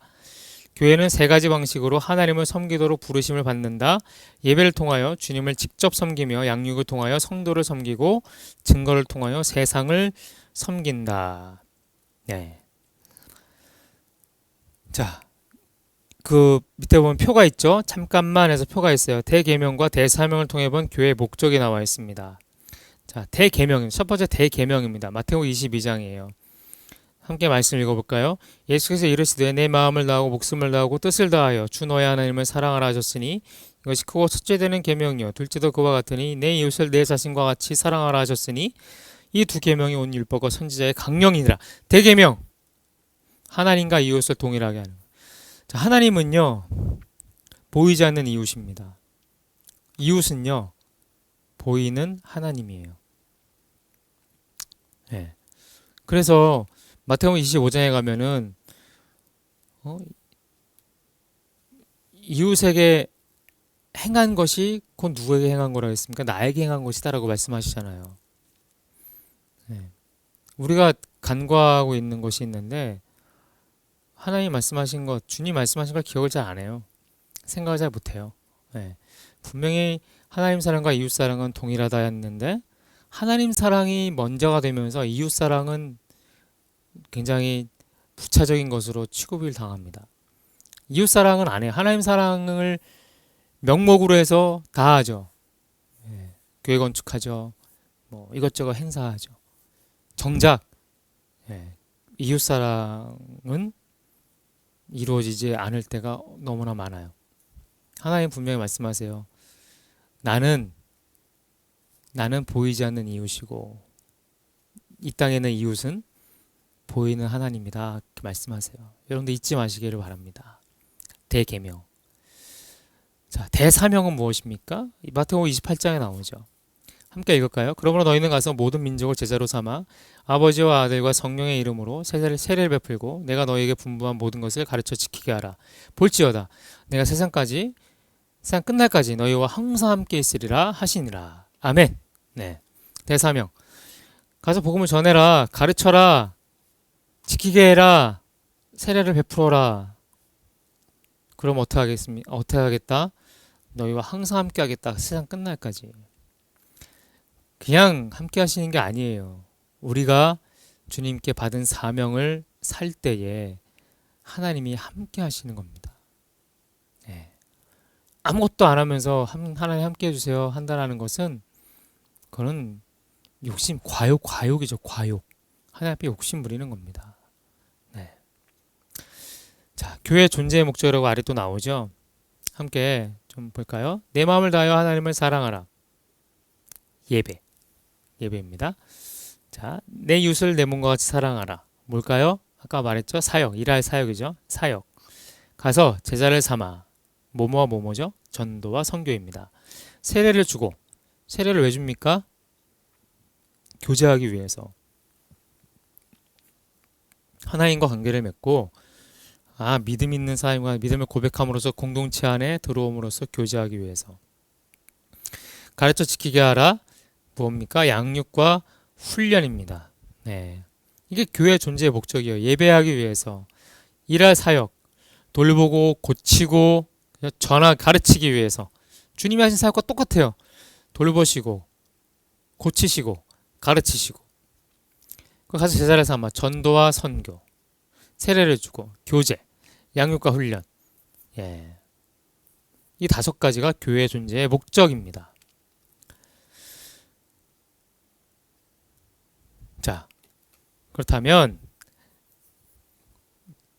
교회는 세 가지 방식으로 하나님을 섬기도록 부르심을 받는다. 예배를 통하여 주님을 직접 섬기며 양육을 통하여 성도를 섬기고 증거를 통하여 세상을 섬긴다. 네. 자, 그 밑에 보면 표가 있죠. 잠깐만 해서 표가 있어요. 대계명과 대사명을 통해 본 교회의 목적이 나와 있습니다. 자, 대계명, 첫 번째 대계명입니다. 마태복음 22장이에요. 함께 말씀 읽어볼까요? 예수께서 이르시되 내 마음을 다하고 목숨을 다하고 뜻을 다하여 주 너의 하나님을 사랑하라 하셨으니 이것이 크고 첫째 되는 계명이요 둘째도 그와 같으니 내 이웃을 내 자신과 같이 사랑하라 하셨으니 이 두 계명이 온 율법과 선지자의 강령이니라. 대계명, 하나님과 이웃을 동일하게 하는. 자, 하나님은요 보이지 않는 이웃입니다. 이웃은요 보이는 하나님이에요. 네. 그래서 마태복음 25장에 가면은 이웃에게 행한 것이 곧 누구에게 행한 거라고 했습니까? 나에게 행한 것이다라고 말씀하시잖아요. 네. 우리가 간과하고 있는 것이 있는데 하나님 말씀하신 것, 주님 말씀하신 걸 기억을 잘 안 해요. 생각을 잘 못해요. 네. 분명히 하나님 사랑과 이웃 사랑은 동일하다 했는데 하나님 사랑이 먼저가 되면서 이웃 사랑은 굉장히 부차적인 것으로 취급을 당합니다. 이웃 사랑은 안 해요. 하나님 사랑을 명목으로 해서 다 하죠. 예, 교회 건축하죠. 뭐 이것저것 행사하죠. 정작 예, 이웃 사랑은 이루어지지 않을 때가 너무나 많아요. 하나님 분명히 말씀하세요. 나는 보이지 않는 이웃이고 이 땅에는 이웃은 보이는 하나님이다. 이렇게 말씀하세요. 여러분들 잊지 마시기를 바랍니다. 대계명. 자, 대사명은 무엇입니까? 마태복음 28장에 나오죠. 함께 읽을까요? 그러므로 너희는 가서 모든 민족을 제자로 삼아 아버지와 아들과 성령의 이름으로 세례를 베풀고 내가 너희에게 분부한 모든 것을 가르쳐 지키게 하라. 볼지어다 내가 세상 끝날까지 너희와 항상 함께 있으리라 하시니라. 아멘. 네. 대사명. 가서 복음을 전해라. 가르쳐라. 지키게 해라. 세례를 베풀어라. 그럼 어떻게 하겠습니까? 어떻게 하겠다? 너희와 항상 함께 하겠다. 세상 끝날까지. 그냥 함께 하시는 게 아니에요. 우리가 주님께 받은 사명을 살 때에 하나님이 함께 하시는 겁니다. 네. 아무것도 안 하면서 하나님 함께 해주세요 한다라는 것은 그건 과욕이죠. 과욕. 하나님 앞에 욕심 부리는 겁니다. 네. 자, 교회 존재의 목적이라고 아래 또 나오죠. 함께 좀 볼까요? 내 마음을 다하여 하나님을 사랑하라. 예배입니다. 자, 내 이웃을 내 몸과 같이 사랑하라. 뭘까요? 아까 말했죠. 사역, 일할 사역이죠. 사역. 가서 제자를 삼아. 뭐뭐와 뭐뭐죠? 전도와 선교입니다. 세례를 주고. 세례를 왜 줍니까? 교제하기 위해서. 하나님과 관계를 맺고 믿음 있는 사람과 믿음을 고백함으로써 공동체 안에 들어옴으로써 교제하기 위해서. 가르쳐 지키게 하라. 뭡니까? 양육과 훈련입니다. 네. 이게 교회 존재의 목적이에요. 예배하기 위해서. 일할 사역. 돌보고 고치고 가르치기 위해서. 주님이 하신 사역과 똑같아요. 돌보시고 고치시고 가르치시고. 가서 제자를 삼아 전도와 선교. 세례를 주고 교제, 양육과 훈련. 예. 이 5가지가 교회 존재의 목적입니다. 자, 그렇다면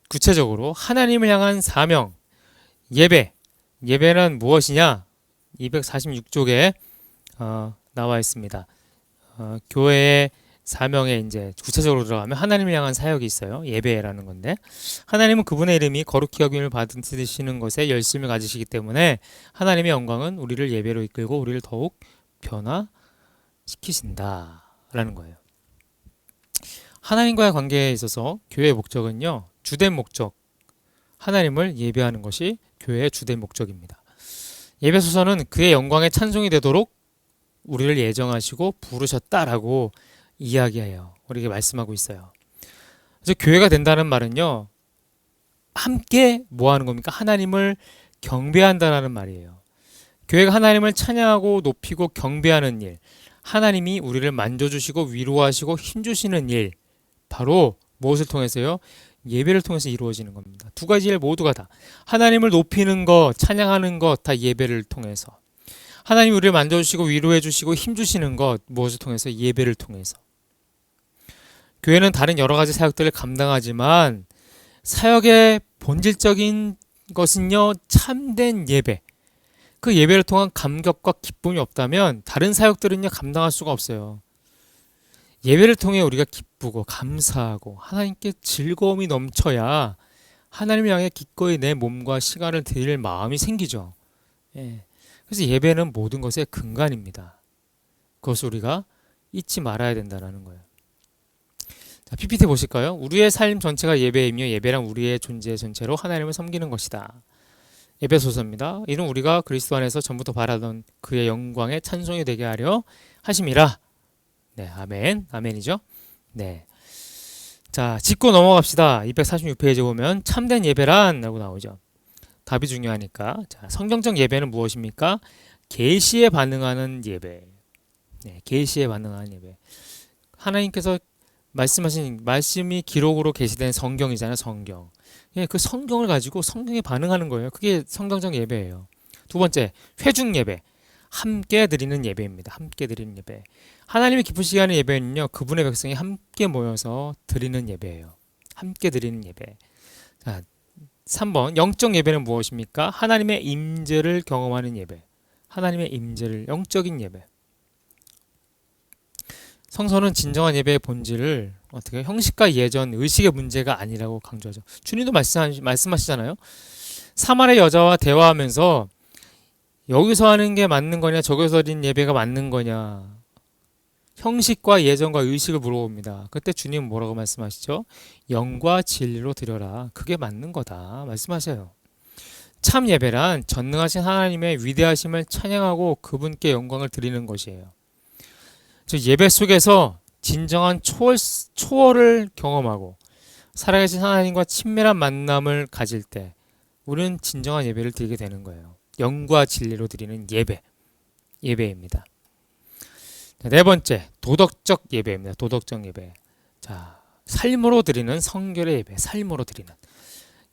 구체적으로 하나님을 향한 사명, 예배는 무엇이냐? 246쪽에 나와 있습니다. 교회의 사명에 이제 구체적으로 들어가면 하나님을 향한 사역이 있어요. 예배라는 건데 하나님은 그분의 이름이 거룩히 여김을 받으시는 것에 열심을 가지시기 때문에 하나님의 영광은 우리를 예배로 이끌고 우리를 더욱 변화시키신다라는 거예요. 하나님과의 관계에 있어서 교회의 목적은요. 주된 목적, 하나님을 예배하는 것이 교회의 주된 목적입니다. 예배소서는 그의 영광에 찬송이 되도록 우리를 예정하시고 부르셨다라고 이야기해요. 우리에게 말씀하고 있어요. 그래서 교회가 된다는 말은요. 함께 뭐 하는 겁니까? 하나님을 경배한다라는 말이에요. 교회가 하나님을 찬양하고 높이고 경배하는 일, 하나님이 우리를 만져주시고 위로하시고 힘주시는 일, 바로 무엇을 통해서요? 예배를 통해서 이루어지는 겁니다. 2가지 일 모두가 다 하나님을 높이는 것, 찬양하는 것 다 예배를 통해서, 하나님 우리를 만져주시고 위로해 주시고 힘주시는 것 무엇을 통해서? 예배를 통해서. 교회는 다른 여러 가지 사역들을 감당하지만 사역의 본질적인 것은요, 참된 예배. 그 예배를 통한 감격과 기쁨이 없다면 다른 사역들은요, 감당할 수가 없어요. 예배를 통해 우리가 기쁘고 감사하고 하나님께 즐거움이 넘쳐야 하나님을 향해 기꺼이 내 몸과 시간을 드릴 마음이 생기죠. 예. 그래서 예배는 모든 것의 근간입니다. 그것을 우리가 잊지 말아야 된다는 거예요. 자, PPT 보실까요? 우리의 삶 전체가 예배이며 예배란 우리의 존재 전체로 하나님을 섬기는 것이다. 에베소서입니다. 이는 우리가 그리스도 안에서 전부터 바라던 그의 영광에 찬송이 되게 하려 하심이라. 네, 아멘. 아멘이죠. 네. 자, 짚고 넘어갑시다. 246페이지 보면 참된 예배란 라고 나오죠. 답이 중요하니까. 자, 성경적 예배는 무엇입니까? 계시에 반응하는 예배. 네, 계시에 반응하는 예배. 하나님께서 말씀하신 말씀이 기록으로 게시된 성경이잖아요, 성경. 예, 그 성경을 가지고 성경에 반응하는 거예요. 그게 성경적 예배예요. 두 번째, 회중 예배. 함께 드리는 예배입니다. 함께 드리는 예배. 하나님이 기쁘시게 하는 예배는요, 그분의 백성이 함께 모여서 드리는 예배예요. 함께 드리는 예배. 자, 3번, 영적 예배는 무엇입니까? 하나님의 임재를 경험하는 예배. 하나님의 임재를, 영적인 예배. 성서는 진정한 예배의 본질을 어떻게 형식과 예전, 의식의 문제가 아니라고 강조하죠. 주님도 말씀하시잖아요. 사마리아 여자와 대화하면서 여기서 하는 게 맞는 거냐, 저기서 드린 예배가 맞는 거냐, 형식과 예전과 의식을 물어봅니다. 그때 주님 뭐라고 말씀하시죠? 영과 진리로 드려라. 그게 맞는 거다 말씀하셔요. 참 예배란 전능하신 하나님의 위대하심을 찬양하고 그분께 영광을 드리는 것이에요. 즉 예배 속에서 진정한 초월을 경험하고 살아계신 하나님과 친밀한 만남을 가질 때 우리는 진정한 예배를 드리게 되는 거예요. 영과 진리로 드리는 예배입니다. 자, 네 번째, 도덕적 예배입니다. 도덕적 예배. 자, 삶으로 드리는 성결의 예배, 삶으로 드리는.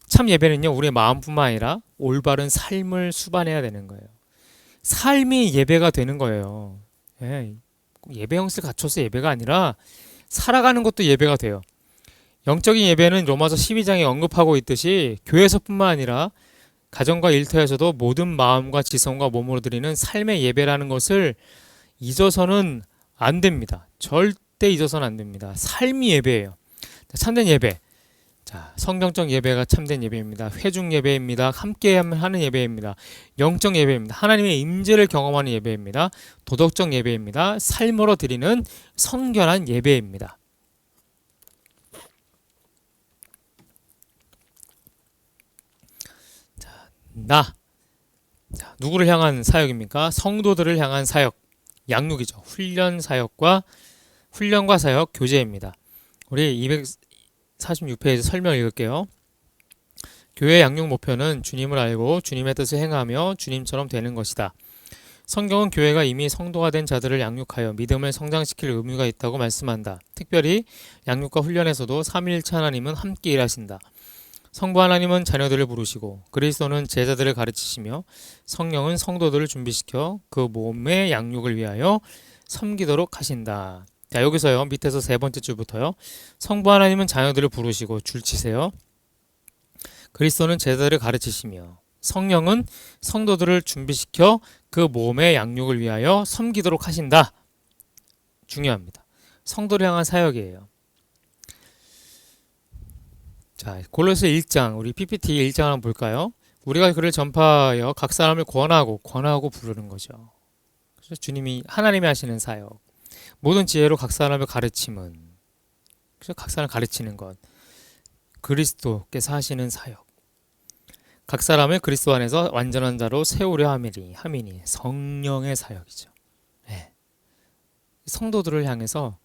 참 예배는요, 우리의 마음뿐만 아니라 올바른 삶을 수반해야 되는 거예요. 삶이 예배가 되는 거예요. 예, 예배 형식을 갖춰서 예배가 아니라 살아가는 것도 예배가 돼요. 영적인 예배는 로마서 12장에 언급하고 있듯이 교회에서뿐만 아니라 가정과 일터에서도 모든 마음과 지성과 몸으로 드리는 삶의 예배라는 것을 잊어서는 안 됩니다. 절대 잊어서는 안 됩니다. 삶이 예배예요. 참된 예배. 자, 성경적 예배가 참된 예배입니다. 회중 예배입니다. 함께 하는 예배입니다. 영적 예배입니다. 하나님의 임재를 경험하는 예배입니다. 도덕적 예배입니다. 삶으로 드리는 성결한 예배입니다. 자, 누구를 향한 사역입니까? 성도들을 향한 사역, 양육이죠. 훈련과 사역 교제입니다. 우리 246페이지 설명 읽을게요. 교회 양육 목표는 주님을 알고 주님의 뜻을 행하며 주님처럼 되는 것이다. 성경은 교회가 이미 성도가 된 자들을 양육하여 믿음을 성장시킬 의무가 있다고 말씀한다. 특별히 양육과 훈련에서도 삼위일체 하나님은 함께 일하신다. 성부 하나님은 자녀들을 부르시고 그리스도는 제자들을 가르치시며 성령은 성도들을 준비시켜 그 몸의 양육을 위하여 섬기도록 하신다. 자, 여기서요, 밑에서 세 번째 줄부터요. 성부 하나님은 자녀들을 부르시고 줄 치세요. 그리스도는 제자들을 가르치시며 성령은 성도들을 준비시켜 그 몸의 양육을 위하여 섬기도록 하신다. 중요합니다. 성도를 향한 사역이에요. 자, 골로새 1장, 우리 PPT 1장 한번 볼까요? 우리가 그를 전파하여 각 사람을 권하고 부르는 거죠. 그래서 주님이, 하나님이 하시는 사역. 모든 지혜로 각 사람을 가르침은, 그래서 각 사람을 가르치는 것. 그리스도께서 하시는 사역. 각 사람을 그리스도 안에서 완전한 자로 세우려 함이니 성령의 사역이죠. 네. 성도들을 향해서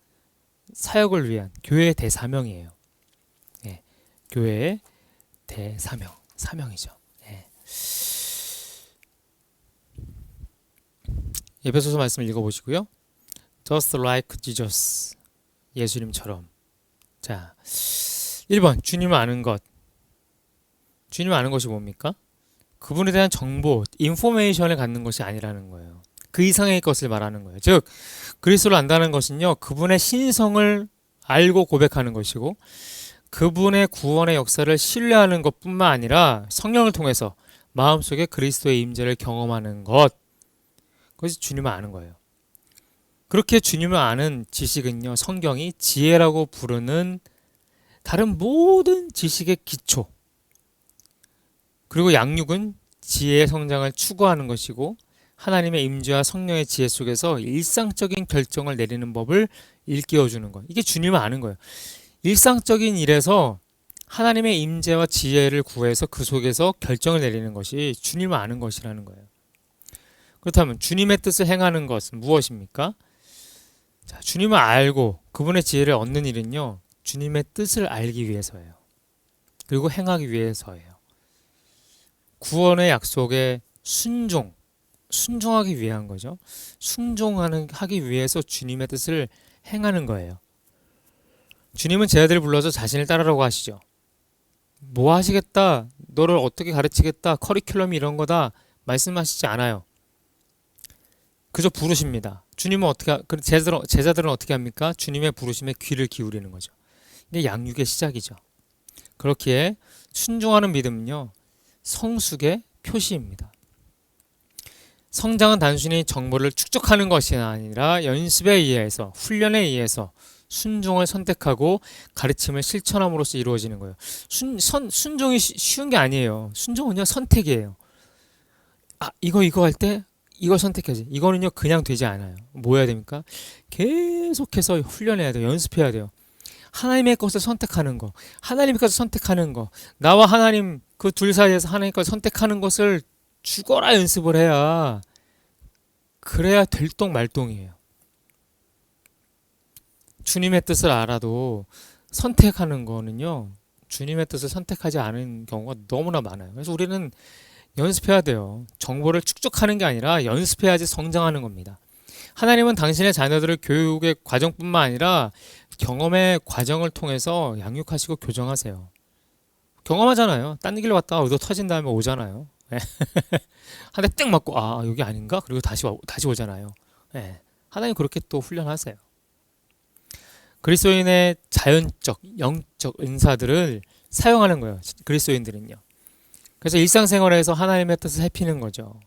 사역을 위한 교회의 대사명이에요. 네. 교회의 사명이죠. 네. 에베소서 말씀을 읽어보시고요. Just like Jesus. 예수님처럼. 자, 1번 주님을 아는 것. 주님을 아는 것이 뭡니까? 그분에 대한 정보, 인포메이션을 갖는 것이 아니라는 거예요. 그 이상의 것을 말하는 거예요. 즉, 그리스도를 안다는 것은요, 그분의 신성을 알고 고백하는 것이고 그분의 구원의 역사를 신뢰하는 것뿐만 아니라 성령을 통해서 마음속에 그리스도의 임재를 경험하는 것. 그것이 주님을 아는 거예요. 그렇게 주님을 아는 지식은요, 성경이 지혜라고 부르는 다른 모든 지식의 기초. 그리고 양육은 지혜의 성장을 추구하는 것이고 하나님의 임재와 성령의 지혜 속에서 일상적인 결정을 내리는 법을 일깨워주는 것. 이게 주님을 아는 거예요. 일상적인 일에서 하나님의 임재와 지혜를 구해서 그 속에서 결정을 내리는 것이 주님을 아는 것이라는 거예요. 그렇다면 주님의 뜻을 행하는 것은 무엇입니까? 자, 주님을 알고 그분의 지혜를 얻는 일은요, 주님의 뜻을 알기 위해서예요. 그리고 행하기 위해서예요. 구원의 약속에 순종하기 위한 거죠. 하기 위해서 주님의 뜻을 행하는 거예요. 주님은 제자들을 불러서 자신을 따르라고 하시죠. 뭐 하시겠다, 너를 어떻게 가르치겠다, 커리큘럼이 이런 거다 말씀하시지 않아요. 그저 부르십니다. 주님은 제자들은 어떻게 합니까? 주님의 부르심에 귀를 기울이는 거죠. 이게 양육의 시작이죠. 그렇기에 순종하는 믿음은요, 성숙의 표시입니다. 성장은 단순히 정보를 축적하는 것이 아니라 연습에 의해서, 훈련에 의해서 순종을 선택하고 가르침을 실천함으로써 이루어지는 거예요. 순종이 쉬운 게 아니에요. 순종은요, 선택이에요. 이거 할 때 이걸 선택해야지. 이거는요, 그냥 되지 않아요. 뭐 해야 됩니까? 계속해서 훈련해야 돼요. 연습해야 돼요. 하나님의 것을 선택하는 거, 하나님의 것을 선택하는 거, 나와 하나님 그 둘 사이에서 하나님의 것을 선택하는 것을 죽어라 연습을 해야, 그래야 될똥말똥이에요. 주님의 뜻을 알아도 선택하는 거는요, 주님의 뜻을 선택하지 않은 경우가 너무나 많아요. 그래서 우리는 연습해야 돼요. 정보를 축적하는 게 아니라 연습해야지 성장하는 겁니다. 하나님은 당신의 자녀들을 교육의 과정뿐만 아니라 경험의 과정을 통해서 양육하시고 교정하세요. 경험하잖아요. 딴 길로 갔다가 의도 터진 다음에 오잖아요. 한 대 땡 맞고 여기 아닌가? 그리고 다시 오잖아요. 하나님 그렇게 또 훈련하세요. 그리스도인의 자연적, 영적 은사들을 사용하는 거예요. 그리스도인들은요. 그래서 일상생활에서 하나님의 뜻을 살피는 거죠.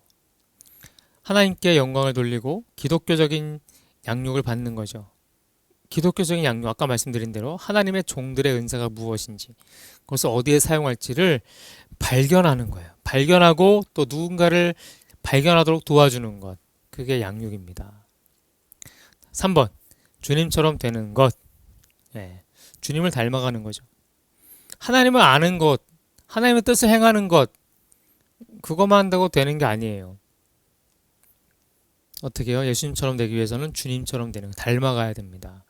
하나님께 영광을 돌리고 기독교적인 양육을 받는 거죠. 기독교적인 양육, 아까 말씀드린 대로 하나님의 종들의 은사가 무엇인지, 그것을 어디에 사용할지를 발견하는 거예요. 발견하고 또 누군가를 발견하도록 도와주는 것, 그게 양육입니다. 3번, 주님처럼 되는 것. 주님을 닮아가는 거죠. 하나님을 아는 것, 하나님의 뜻을 행하는 것, 그것만 한다고 되는 게 아니에요. 어떻게 해요? 예수님처럼 되기 위해서는 주님처럼 되는 거, 닮아가야 됩니다.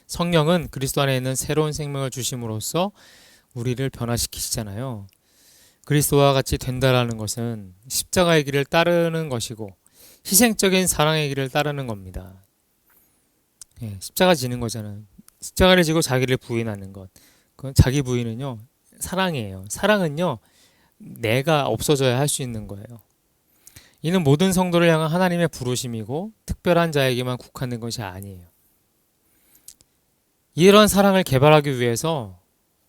성령은 그리스도 안에 있는 새로운 생명을 주심으로써 우리를 변화시키시잖아요. 그리스도와 같이 된다라는 것은 십자가의 길을 따르는 것이고 희생적인 사랑의 길을 따르는 겁니다. 십자가 지는 거잖아요. 십자가를 지고 자기를 부인하는 것. 그 자기 부인은요, 사랑이에요. 사랑은요, 내가 없어져야 할 수 있는 거예요. 이는 모든 성도를 향한 하나님의 부르심이고 특별한 자에게만 국한된 것이 아니에요. 이런 사랑을 개발하기 위해서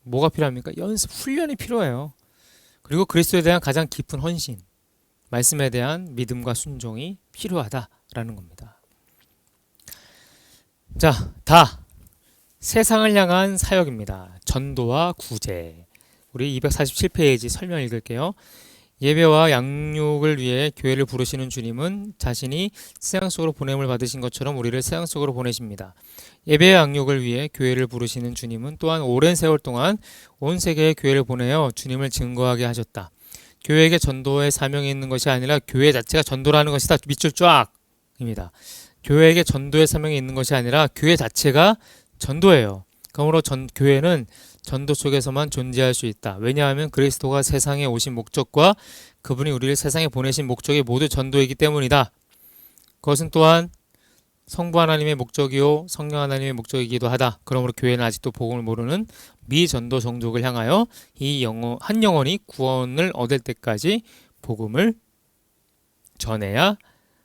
뭐가 필요합니까? 연습, 훈련이 필요해요. 그리고 그리스도에 대한 가장 깊은 헌신, 말씀에 대한 믿음과 순종이 필요하다라는 겁니다. 자, 세상을 향한 사역입니다. 전도와 구제. 우리 247페이지 설명 읽을게요. 예배와 양육을 위해 교회를 부르시는 주님은 자신이 세상 속으로 보냄을 받으신 것처럼 우리를 세상 속으로 보내십니다. 예배와 양육을 위해 교회를 부르시는 주님은 또한 오랜 세월 동안 온 세계에 교회를 보내어 주님을 증거하게 하셨다. 교회에게 전도의 사명이 있는 것이 아니라 교회 자체가 전도라는 것이다. 밑줄 쫙! 입니다. 교회에게 전도의 사명이 있는 것이 아니라 교회 자체가 전도예요. 그러므로 교회는 전도 속에서만 존재할 수 있다. 왜냐하면 그리스도가 세상에 오신 목적과 그분이 우리를 세상에 보내신 목적이 모두 전도이기 때문이다. 그것은 또한 성부 하나님의 목적이요 성령 하나님의 목적이기도 하다. 그러므로 교회는 아직도 복음을 모르는 미전도 종족을 향하여 한 영혼이 구원을 얻을 때까지 복음을 전해야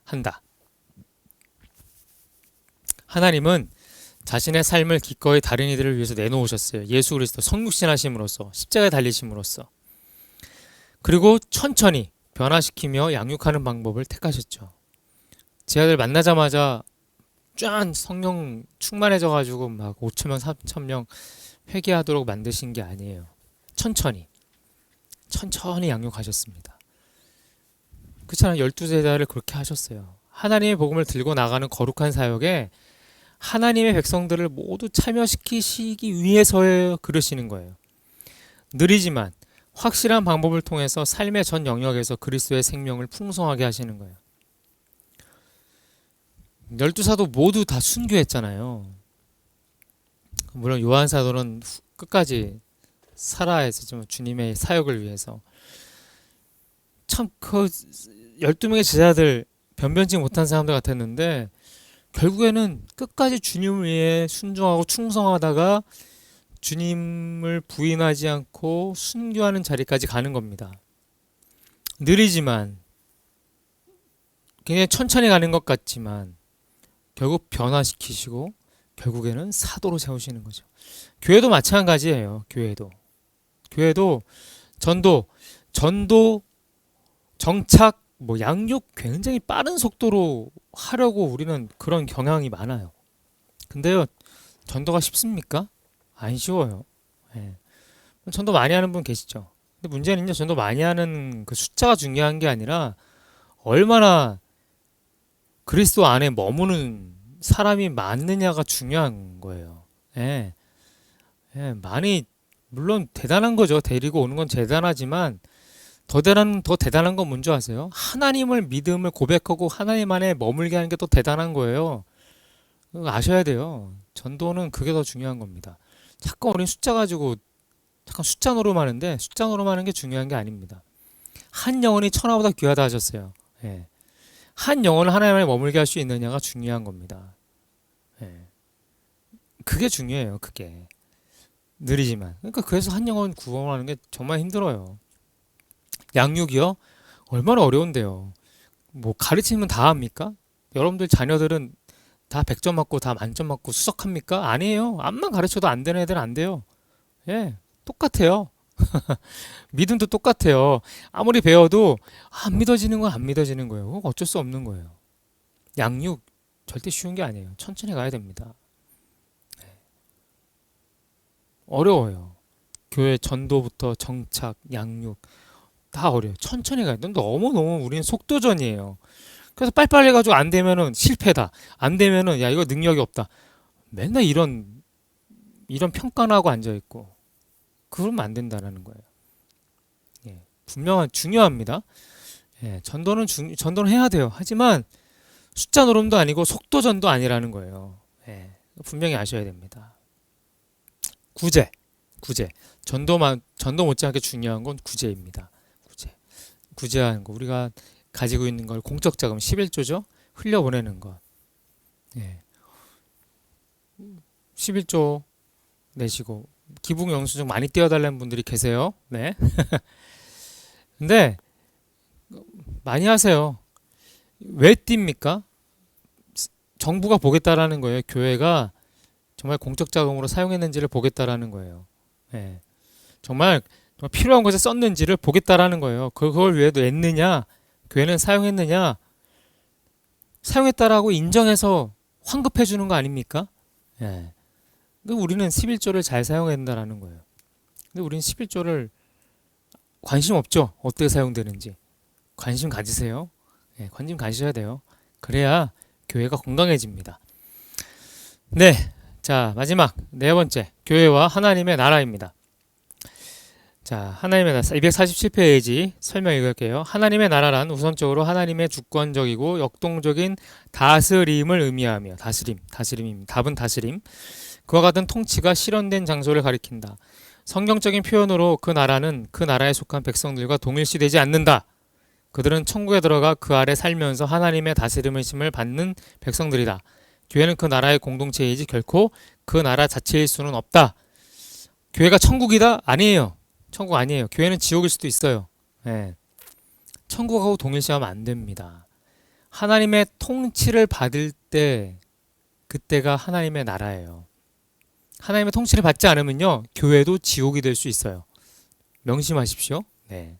한다. 하나님은 자신의 삶을 기꺼이 다른 이들을 위해서 내놓으셨어요. 예수 그리스도 성육신하심으로써, 십자가에 달리심으로써. 그리고 천천히 변화시키며 양육하는 방법을 택하셨죠. 제 아들 만나자마자 짠 성령 충만해져가지고 막 5,000명, 3,000명 회개하도록 만드신 게 아니에요. 천천히 양육하셨습니다. 그렇잖아요. 12제자를 그렇게 하셨어요. 하나님의 복음을 들고 나가는 거룩한 사역에 하나님의 백성들을 모두 참여시키시기 위해서 그러시는 거예요. 느리지만 확실한 방법을 통해서 삶의 전 영역에서 그리스도의 생명을 풍성하게 하시는 거예요. 12사도 모두 다 순교했잖아요. 물론 요한 사도는 끝까지 살아야 했었지만 주님의 사역을 위해서. 참 그 12명의 제자들 변변치 못한 사람들 같았는데 결국에는 끝까지 주님을 위해 순종하고 충성하다가 주님을 부인하지 않고 순교하는 자리까지 가는 겁니다. 느리지만 굉장히 천천히 가는 것 같지만 결국 변화시키시고 결국에는 사도로 세우시는 거죠. 교회도 마찬가지예요. 교회도 전도 정착 양육 굉장히 빠른 속도로 하려고 우리는 그런 경향이 많아요. 근데요, 전도가 쉽습니까? 안 쉬워요. 예. 전도 많이 하는 분 계시죠? 근데 문제는요, 전도 많이 하는 그 숫자가 중요한 게 아니라 얼마나 그리스도 안에 머무는 사람이 많느냐가 중요한 거예요. 예. 예, 많이 물론 대단한 거죠. 데리고 오는 건 대단하지만 더 대단한 건 뭔지 아세요? 하나님을 믿음을 고백하고 하나님 안에 머물게 하는 게 더 대단한 거예요. 그거 아셔야 돼요. 전도는 그게 더 중요한 겁니다. 자꾸 우린 숫자 가지고 잠깐 숫자 노름하는데 숫자 노름하는 게 중요한 게 아닙니다. 한 영혼이 천하보다 귀하다 하셨어요. 예. 한 영혼을 하나님 안에 머물게 할 수 있느냐가 중요한 겁니다. 예. 그게 중요해요. 그게 느리지만 그러니까 그래서 한 영혼 구원하는 게 정말 힘들어요. 양육이요? 얼마나 어려운데요. 가르치면 다 합니까? 여러분들 자녀들은 다 100점 맞고 다 만점 맞고 수석합니까? 아니에요. 암만 가르쳐도 안 되는 애들은 안 돼요. 예, 똑같아요. 믿음도 똑같아요. 아무리 배워도 안 믿어지는 건 안 믿어지는 거예요. 그건 어쩔 수 없는 거예요. 양육 절대 쉬운 게 아니에요. 천천히 가야 됩니다. 어려워요. 교회 전도부터 정착, 양육 다 어려워요. 천천히 가야 돼. 너무너무 우리는 속도전이에요. 그래서 빨리빨리 해가지고 안 되면은 실패다. 안 되면은 야 이거 능력이 없다. 맨날 이런 평가나 하고 앉아 있고 그러면 안 된다라는 거예요. 예, 분명한 중요합니다. 예, 전도는 해야 돼요. 하지만 숫자 노름도 아니고 속도전도 아니라는 거예요. 예, 분명히 아셔야 됩니다. 구제. 전도 못지않게 중요한 건 구제입니다. 구제하는 거. 우리가 가지고 있는 걸 공적 자금 11조죠. 흘려보내는 것. 예. 11조 내시고 기부 영수증 많이 떼어달라는 분들이 계세요. 네. 근데 많이 하세요. 왜 띱니까? 정부가 보겠다라는 거예요. 교회가 정말 공적 자금으로 사용했는지를 보겠다라는 거예요. 예. 정말 필요한 곳에 썼는지를 보겠다라는 거예요. 그걸 위해도 냈느냐, 교회는 사용했느냐, 사용했다라고 인정해서 환급해 주는 거 아닙니까? 예. 근데 우리는 11조를 잘 사용해야 된다라는 거예요. 근데 우리는 11조를 관심 없죠. 어떻게 사용되는지. 관심 가지세요. 예, 관심 가지셔야 돼요. 그래야 교회가 건강해집니다. 네. 자, 마지막 네 번째. 교회와 하나님의 나라입니다. 자, 하나님의 나라 247페이지 설명 읽을게요. 하나님의 나라란 우선적으로 하나님의 주권적이고 역동적인 다스림을 의미하며 다스림입니다. 답은 다스림. 그와 같은 통치가 실현된 장소를 가리킨다. 성경적인 표현으로 그 나라는 그 나라에 속한 백성들과 동일시되지 않는다. 그들은 천국에 들어가 그 아래 살면서 하나님의 다스림을 심을 받는 백성들이다. 교회는 그 나라의 공동체이지 결코 그 나라 자체일 수는 없다. 교회가 천국이다? 아니에요. 천국 아니에요. 교회는 지옥일 수도 있어요. 예. 천국하고 동일시하면 안 됩니다. 하나님의 통치를 받을 때 그때가 하나님의 나라예요. 하나님의 통치를 받지 않으면요. 교회도 지옥이 될 수 있어요. 명심하십시오. 네.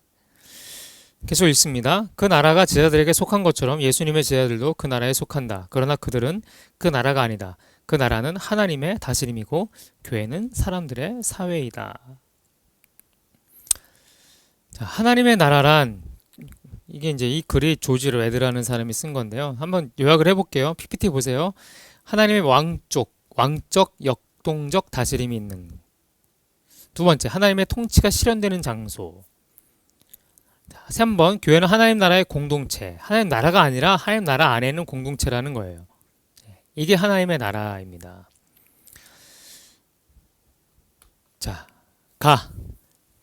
계속 읽습니다. 그 나라가 제자들에게 속한 것처럼 예수님의 제자들도 그 나라에 속한다. 그러나 그들은 그 나라가 아니다. 그 나라는 하나님의 다스림이고 교회는 사람들의 사회이다. 자, 하나님의 나라란 이게 이제 이 글이 조지 레드라는 사람이 쓴 건데요. 한번 요약을 해볼게요. PPT 보세요. 하나님의 왕적 역동적 다스림이 있는. 두 번째, 하나님의 통치가 실현되는 장소. 3번, 교회는 하나님 나라의 공동체. 하나님 나라가 아니라 하나님 나라 안에는 공동체라는 거예요. 이게 하나님의 나라입니다. 자,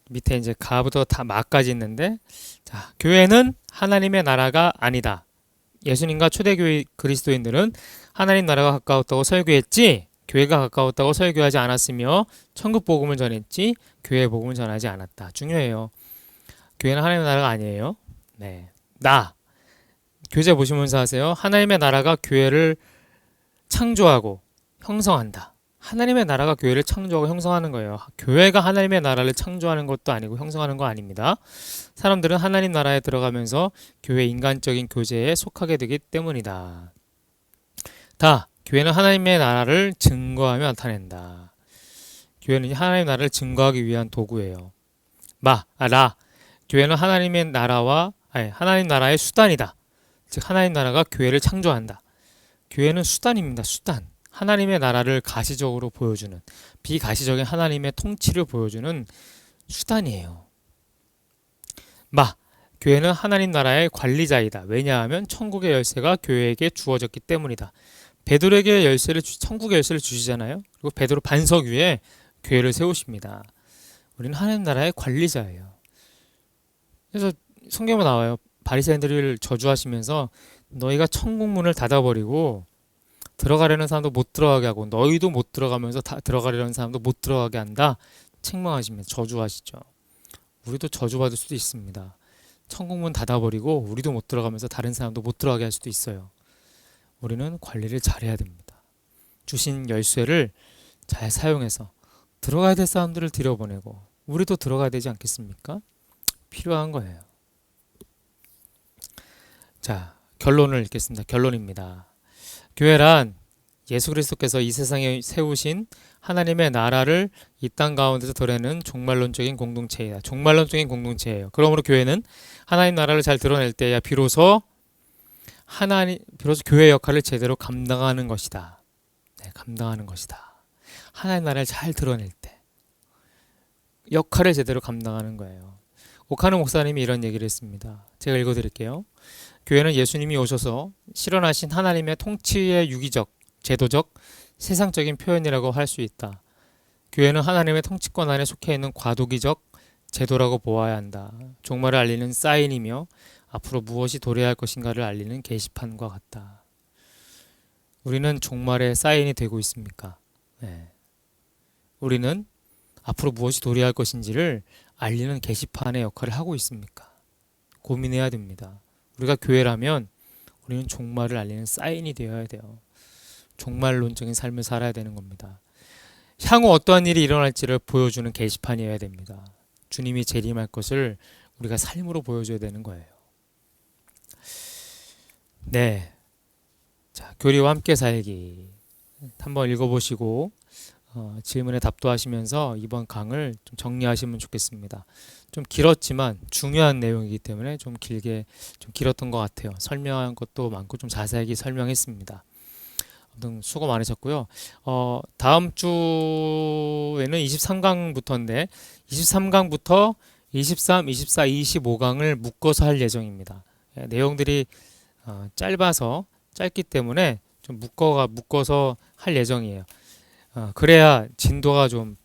밑에 이제 가부터 다 마까지 있는데, 자, 교회는 하나님의 나라가 아니다. 예수님과 초대교회 그리스도인들은 하나님 나라가 가까웠다고 설교했지. 교회가 가까웠다고 설교하지 않았으며 천국 복음을 전했지 교회 복음을 전하지 않았다. 중요해요. 교회는 하나님의 나라가 아니에요. 네. 교재 보시면서 하세요. 하나님의 나라가 교회를 창조하고 형성한다. 하나님의 나라가 교회를 창조하고 형성하는 거예요. 교회가 하나님의 나라를 창조하는 것도 아니고 형성하는 거 아닙니다. 사람들은 하나님 나라에 들어가면서 교회 인간적인 교제에 속하게 되기 때문이다. 교회는 하나님의 나라를 증거하며 나타낸다. 교회는 하나님의 나라를 증거하기 위한 도구예요. 교회는 하나님 나라의 수단이다. 즉 하나님 나라가 교회를 창조한다. 교회는 수단입니다. 수단. 하나님의 나라를 가시적으로 보여주는, 비가시적인 하나님의 통치를 보여주는 수단이에요. 교회는 하나님 나라의 관리자이다. 왜냐하면 천국의 열쇠가 교회에게 주어졌기 때문이다. 베드로에게 천국의 열쇠를 주시잖아요. 그리고 베드로 반석 위에 교회를 세우십니다. 우리는 하나님 나라의 관리자예요. 그래서 성경에 나와요. 바리새인들을 저주하시면서 너희가 천국 문을 닫아버리고 들어가려는 사람도 못 들어가게 하고 너희도 못 들어가면서 들어가려는 사람도 못 들어가게 한다. 책망하시면서 저주하시죠. 우리도 저주받을 수도 있습니다. 천국 문 닫아버리고 우리도 못 들어가면서 다른 사람도 못 들어가게 할 수도 있어요. 우리는 관리를 잘해야 됩니다. 주신 열쇠를 잘 사용해서 들어가야 될 사람들을 들여보내고 우리도 들어가야 되지 않겠습니까? 필요한 거예요. 자, 결론을 읽겠습니다. 결론입니다. 교회란 예수 그리스도께서 이 세상에 세우신 하나님의 나라를 이 땅 가운데서 드러내는 종말론적인 공동체이다. 종말론적인 공동체예요. 그러므로 교회는 하나님 나라를 잘 드러낼 때야 비로소 교회의 역할을 제대로 감당하는 것이다. 네, 감당하는 것이다. 하나님 나라를 잘 드러낼 때 역할을 제대로 감당하는 거예요. 오카노 목사님이 이런 얘기를 했습니다. 제가 읽어드릴게요. 교회는 예수님이 오셔서 실현하신 하나님의 통치의 유기적, 제도적, 세상적인 표현이라고 할 수 있다. 교회는 하나님의 통치권 안에 속해 있는 과도기적 제도라고 보아야 한다. 종말을 알리는 사인이며 앞으로 무엇이 도래할 것인가를 알리는 게시판과 같다. 우리는 종말의 사인이 되고 있습니까? 네. 우리는 앞으로 무엇이 도래할 것인지를 알리는 게시판의 역할을 하고 있습니까? 고민해야 됩니다. 우리가 교회라면 우리는 종말을 알리는 사인이 되어야 돼요. 종말론적인 삶을 살아야 되는 겁니다. 향후 어떠한 일이 일어날지를 보여주는 게시판이어야 됩니다. 주님이 재림할 것을 우리가 삶으로 보여줘야 되는 거예요. 네. 자, 교리와 함께 살기. 한번 읽어보시고 질문에 답도 하시면서 이번 강을 좀 정리하시면 좋겠습니다. 좀 길었지만 중요한 내용이기 때문에 좀 길었던 것 같아요. 설명한 것도 많고 좀 자세하게 설명했습니다. 아무튼 수고 많으셨고요. 다음 주에는 23강부터인데 23강부터 23, 24, 25강을 묶어서 할 예정입니다. 내용들이 짧기 때문에 좀 묶어서 할 예정이에요. 그래야 진도가 좀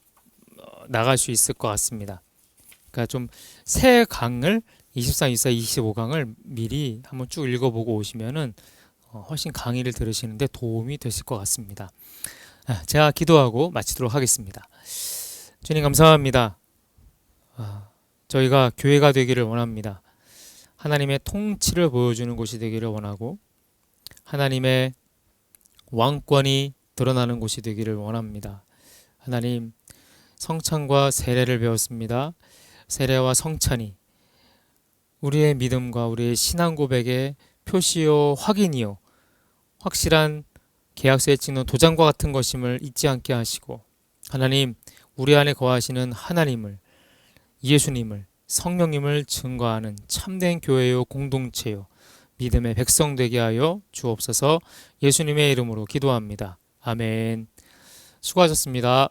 나갈 수 있을 것 같습니다. 그러니까 좀 새 강을 23, 24, 25강을 미리 한번 쭉 읽어보고 오시면은 훨씬 강의를 들으시는데 도움이 되실 것 같습니다. 제가 기도하고 마치도록 하겠습니다. 주님 감사합니다. 저희가 교회가 되기를 원합니다. 하나님의 통치를 보여주는 곳이 되기를 원하고 하나님의 왕권이 드러나는 곳이 되기를 원합니다. 하나님, 성찬과 세례를 배웠습니다. 세례와 성찬이 우리의 믿음과 우리의 신앙 고백의 표시요 확인이요 확실한 계약서에 찍는 도장과 같은 것임을 잊지 않게 하시고 하나님, 우리 안에 거하시는 하나님을, 예수님을, 성령님을 증거하는 참된 교회요 공동체요 믿음의 백성 되게 하여 주옵소서. 예수님의 이름으로 기도합니다. 아멘. 수고하셨습니다.